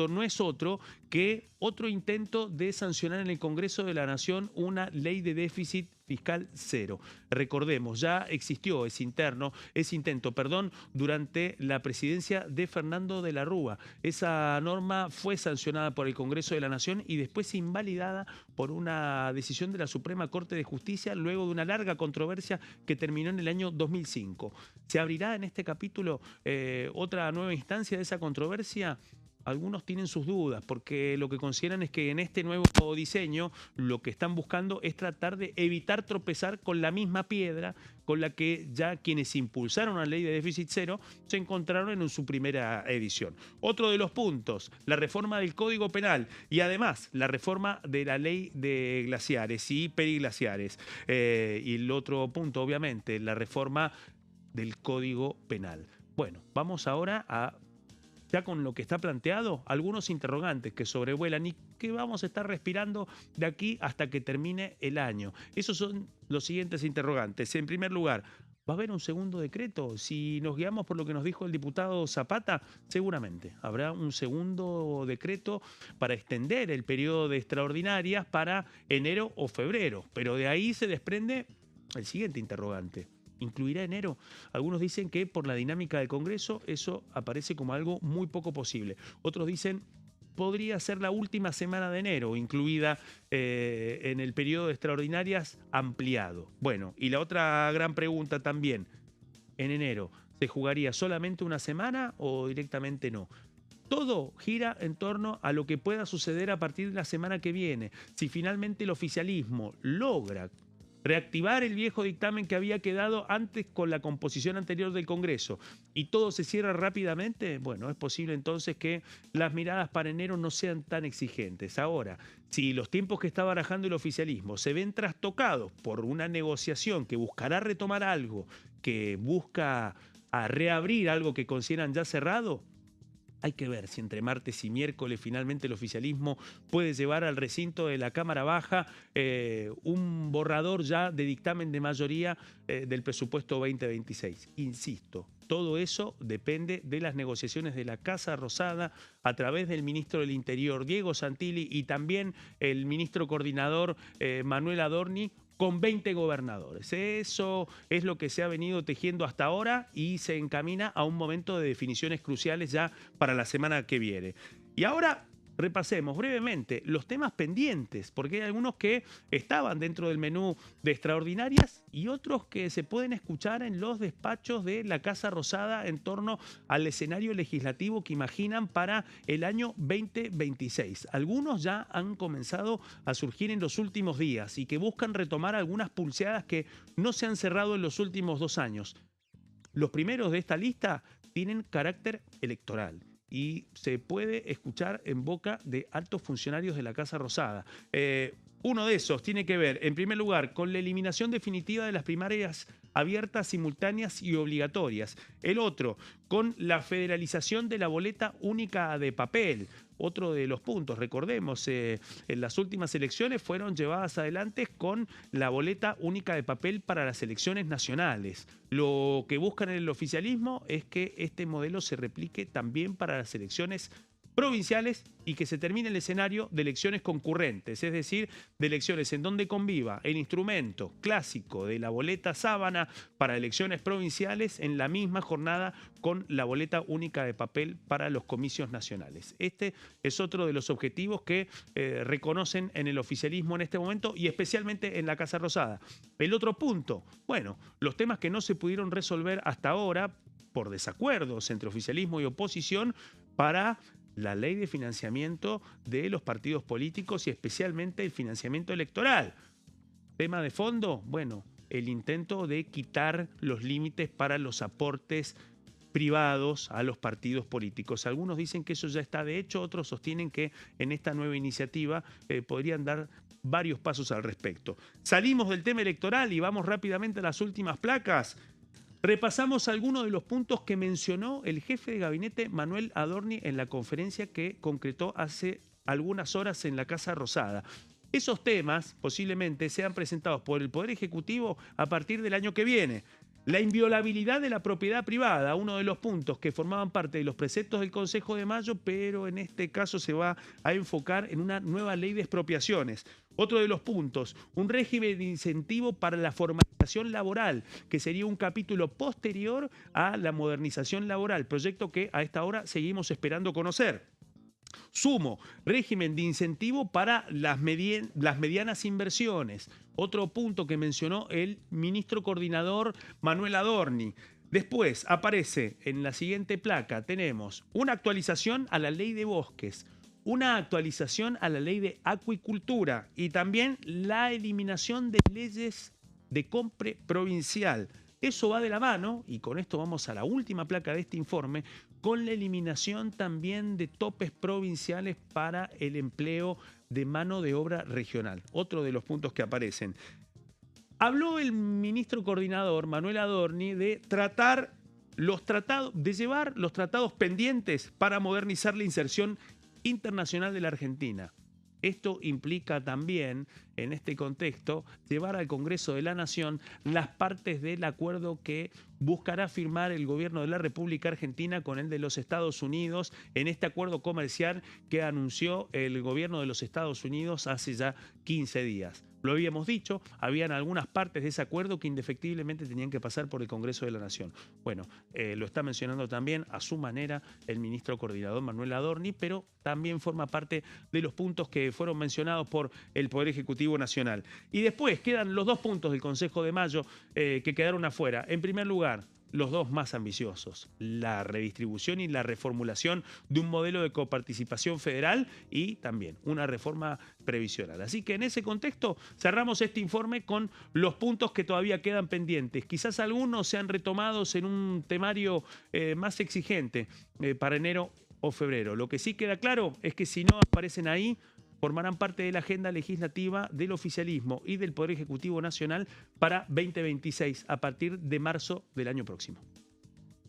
Speaker 3: no es otro que otro intento de sancionar en el Congreso de la Nación una ley de déficit fiscal cero. Recordemos, ya existió ese intento, durante la presidencia de Fernando de la Rúa. Esa norma fue sancionada por el Congreso de la Nación y después invalidada por una decisión de la Suprema Corte de Justicia luego de una larga controversia que terminó en el año 2005. ¿Se abrirá en este capítulo otra nueva instancia de esa controversia? Algunos tienen sus dudas porque lo que consideran es que en este nuevo diseño lo que están buscando es tratar de evitar tropezar con la misma piedra con la que ya quienes impulsaron la ley de déficit cero se encontraron en su primera edición. Otro de los puntos, la reforma del Código Penal y además la reforma de la ley de glaciares y periglaciares. Y el otro punto, obviamente, la reforma del Código Penal. Bueno, vamos ahora a... ya con lo que está planteado, algunos interrogantes que sobrevuelan y que vamos a estar respirando de aquí hasta que termine el año. Esos son los siguientes interrogantes. En primer lugar, ¿va a haber un segundo decreto? Si nos guiamos por lo que nos dijo el diputado Zapata, seguramente habrá un segundo decreto para extender el periodo de extraordinarias para enero o febrero. Pero de ahí se desprende el siguiente interrogante. ¿Incluirá enero? Algunos dicen que por la dinámica del Congreso eso aparece como algo muy poco posible. Otros dicen podría ser la última semana de enero, incluida en el periodo de extraordinarias ampliado. Bueno, y la otra gran pregunta también, en enero, ¿se jugaría solamente una semana o directamente no? Todo gira en torno a lo que pueda suceder a partir de la semana que viene. Si finalmente el oficialismo logra reactivar el viejo dictamen que había quedado antes con la composición anterior del Congreso y todo se cierra rápidamente, bueno, es posible entonces que las miradas para enero no sean tan exigentes. Ahora, si los tiempos que está barajando el oficialismo se ven trastocados por una negociación que buscará retomar algo, que busca reabrir algo que consideran ya cerrado, hay que ver si entre martes y miércoles finalmente el oficialismo puede llevar al recinto de la Cámara Baja un borrador ya de dictamen de mayoría del presupuesto 2026. Insisto, todo eso depende de las negociaciones de la Casa Rosada a través del ministro del Interior, Diego Santilli, y también el ministro coordinador Manuel Adorni, con 20 gobernadores. Eso es lo que se ha venido tejiendo hasta ahora y se encamina a un momento de definiciones cruciales ya para la semana que viene. Y ahora repasemos brevemente los temas pendientes, porque hay algunos que estaban dentro del menú de extraordinarias y otros que se pueden escuchar en los despachos de la Casa Rosada en torno al escenario legislativo que imaginan para el año 2026. Algunos ya han comenzado a surgir en los últimos días y que buscan retomar algunas pulseadas que no se han cerrado en los últimos 2 años. Los primeros de esta lista tienen carácter electoral y se puede escuchar en boca de altos funcionarios de la Casa Rosada. Uno de esos tiene que ver, en primer lugar, con la eliminación definitiva de las primarias abiertas, simultáneas y obligatorias. El otro, con la federalización de la boleta única de papel. Otro de los puntos, recordemos, en las últimas elecciones fueron llevadas adelante con la boleta única de papel para las elecciones nacionales. Lo que buscan en el oficialismo es que este modelo se replique también para las elecciones provinciales y que se termine el escenario de elecciones concurrentes, es decir, de elecciones en donde conviva el instrumento clásico de la boleta sábana para elecciones provinciales en la misma jornada con la boleta única de papel para los comicios nacionales. Este es otro de los objetivos que reconocen en el oficialismo en este momento y especialmente en la Casa Rosada. El otro punto, bueno, los temas que no se pudieron resolver hasta ahora por desacuerdos entre oficialismo y oposición para la ley de financiamiento de los partidos políticos y especialmente el financiamiento electoral. Tema de fondo, bueno, el intento de quitar los límites para los aportes privados a los partidos políticos. Algunos dicen que eso ya está de hecho, otros sostienen que en esta nueva iniciativa podrían dar varios pasos al respecto. Salimos del tema electoral y vamos rápidamente a las últimas placas. Repasamos algunos de los puntos que mencionó el jefe de gabinete Manuel Adorni en la conferencia que concretó hace algunas horas en la Casa Rosada. Esos temas posiblemente sean presentados por el Poder Ejecutivo a partir del año que viene. La inviolabilidad de la propiedad privada, uno de los puntos que formaban parte de los preceptos del Consejo de Mayo, pero en este caso se va a enfocar en una nueva ley de expropiaciones. Otro de los puntos, un régimen de incentivo para la formalización laboral, que sería un capítulo posterior a la modernización laboral, proyecto que a esta hora seguimos esperando conocer. Sumo, régimen de incentivo para las medianas inversiones. Otro punto que mencionó el ministro coordinador Manuel Adorni. Después aparece en la siguiente placa, tenemos una actualización a la ley de bosques, una actualización a la ley de acuicultura y también la eliminación de leyes de compra provincial. Eso va de la mano, y con esto vamos a la última placa de este informe, con la eliminación también de topes provinciales para el empleo de mano de obra regional. Otro de los puntos que aparecen. Habló el ministro coordinador, Manuel Adorni, de llevar los tratados pendientes para modernizar la inserción internacional de la Argentina. Esto implica también, en este contexto, llevar al Congreso de la Nación las partes del acuerdo que buscará firmar el gobierno de la República Argentina con el de los Estados Unidos en este acuerdo comercial que anunció el gobierno de los Estados Unidos hace ya 15 días. Lo habíamos dicho, habían algunas partes de ese acuerdo que indefectiblemente tenían que pasar por el Congreso de la Nación. Bueno, lo está mencionando también a su manera el ministro coordinador Manuel Adorni, pero también forma parte de los puntos que fueron mencionados por el Poder Ejecutivo Nacional. Y después quedan los dos puntos del Consejo de Mayo que quedaron afuera. En primer lugar, los dos más ambiciosos, la redistribución y la reformulación de un modelo de coparticipación federal y también una reforma previsional. Así que en ese contexto cerramos este informe con los puntos que todavía quedan pendientes. Quizás algunos sean retomados en un temario más exigente para enero o febrero. Lo que sí queda claro es que si no aparecen ahí, formarán parte de la agenda legislativa del oficialismo y del Poder Ejecutivo Nacional para 2026, a partir de marzo del año próximo.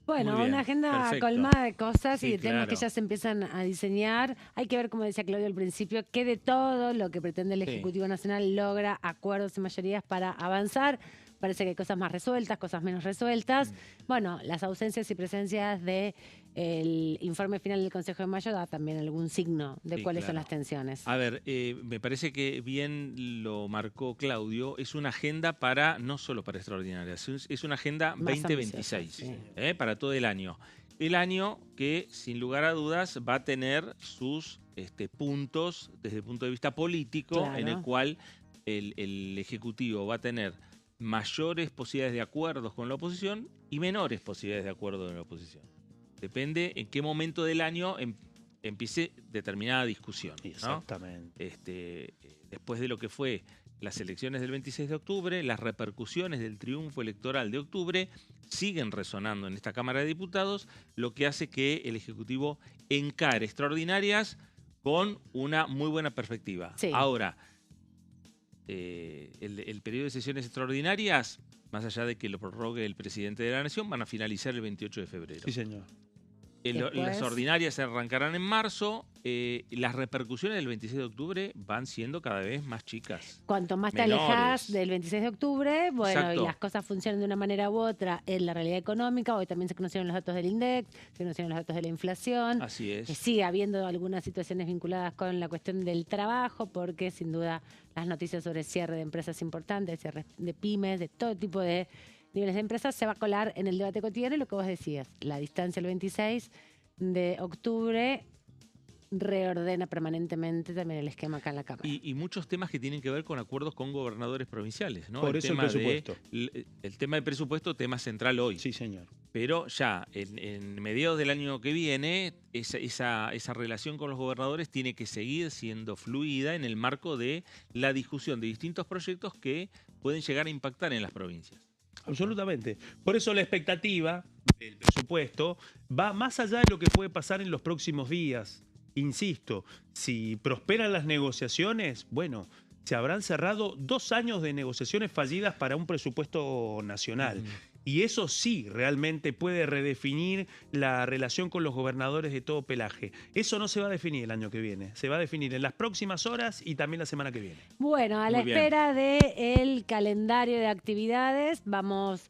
Speaker 2: Bueno, una agenda colmada de cosas y de temas que ya se empiezan a diseñar. Hay que ver, como decía Claudio al principio, que de todo lo que pretende el Ejecutivo Nacional logra acuerdos y mayorías para avanzar. Parece que hay cosas más resueltas, cosas menos resueltas. Bueno, las ausencias y presencias del informe final del Consejo de Mayo da también algún signo de cuáles son las tensiones.
Speaker 1: A ver, me parece que bien lo marcó Claudio. Es una agenda para, no solo para extraordinarias, es una agenda más 2026, para todo el año. El año que, sin lugar a dudas, va a tener sus puntos desde el punto de vista político, en el cual el Ejecutivo va a tener mayores posibilidades de acuerdos con la oposición y menores posibilidades de acuerdo con la oposición. Depende en qué momento del año empiece determinada discusión, ¿no?
Speaker 3: Exactamente.
Speaker 1: Después de lo que fue las elecciones del 26 de octubre, las repercusiones del triunfo electoral de octubre siguen resonando en esta Cámara de Diputados, lo que hace que el Ejecutivo encare extraordinarias con una muy buena perspectiva. Ahora, el periodo de sesiones extraordinarias, más allá de que lo prorrogue el presidente de la Nación, van a finalizar el 28 de febrero.
Speaker 3: Sí, señor.
Speaker 1: Las ordinarias se arrancarán en marzo. Las repercusiones del 26 de octubre van siendo cada vez más chicas.
Speaker 2: Cuanto más te alejas del 26 de octubre, bueno, y las cosas funcionan de una manera u otra en la realidad económica. Hoy también se conocieron los datos del INDEC, se conocieron los datos de la inflación.
Speaker 1: Así es.
Speaker 2: Sigue habiendo algunas situaciones vinculadas con la cuestión del trabajo, porque sin duda las noticias sobre cierre de empresas importantes, cierre de pymes, de todo tipo de niveles de empresas, se va a colar en el debate cotidiano. Y lo que vos decías, la distancia el 26 de octubre reordena permanentemente también el esquema acá en la Cámara.
Speaker 1: Y muchos temas que tienen que ver con acuerdos con gobernadores provinciales, ¿no?
Speaker 3: Por eso el presupuesto.
Speaker 1: El tema del presupuesto, tema central hoy.
Speaker 3: Sí, señor.
Speaker 1: Pero ya en mediados del año que viene, esa relación con los gobernadores tiene que seguir siendo fluida en el marco de la discusión de distintos proyectos que pueden llegar a impactar en las provincias.
Speaker 3: Absolutamente. Por eso la expectativa del presupuesto va más allá de lo que puede pasar en los próximos días. Insisto, si prosperan las negociaciones, bueno, se habrán cerrado 2 años de negociaciones fallidas para un presupuesto nacional. Y eso sí realmente puede redefinir la relación con los gobernadores de todo pelaje. Eso no se va a definir el año que viene, se va a definir en las próximas horas y también la semana que viene.
Speaker 2: Bueno, a la espera del calendario de actividades, vamos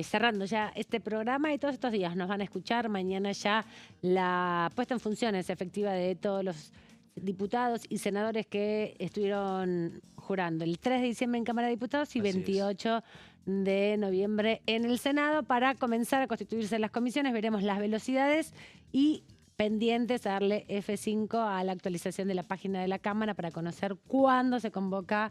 Speaker 2: cerrando ya este programa y todos estos días nos van a escuchar. Mañana ya la puesta en funciones efectiva de todos los diputados y senadores que estuvieron jurando el 3 de diciembre en Cámara de Diputados y 28 de noviembre en el Senado para comenzar a constituirse las comisiones. Veremos las velocidades y pendientes a darle F5 a la actualización de la página de la Cámara para conocer cuándo se convoca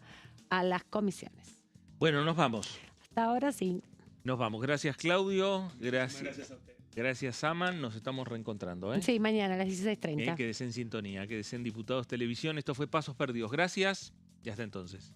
Speaker 2: a las comisiones.
Speaker 1: Bueno, nos vamos.
Speaker 2: Hasta ahora sí.
Speaker 1: Nos vamos. Gracias, Claudio. Gracias a usted. Gracias, Saman. Nos estamos reencontrando.
Speaker 2: Sí, mañana a las 16:30.
Speaker 1: Quédese en sintonía, quédese en Diputados Televisión. Esto fue Pasos Perdidos. Gracias y hasta entonces.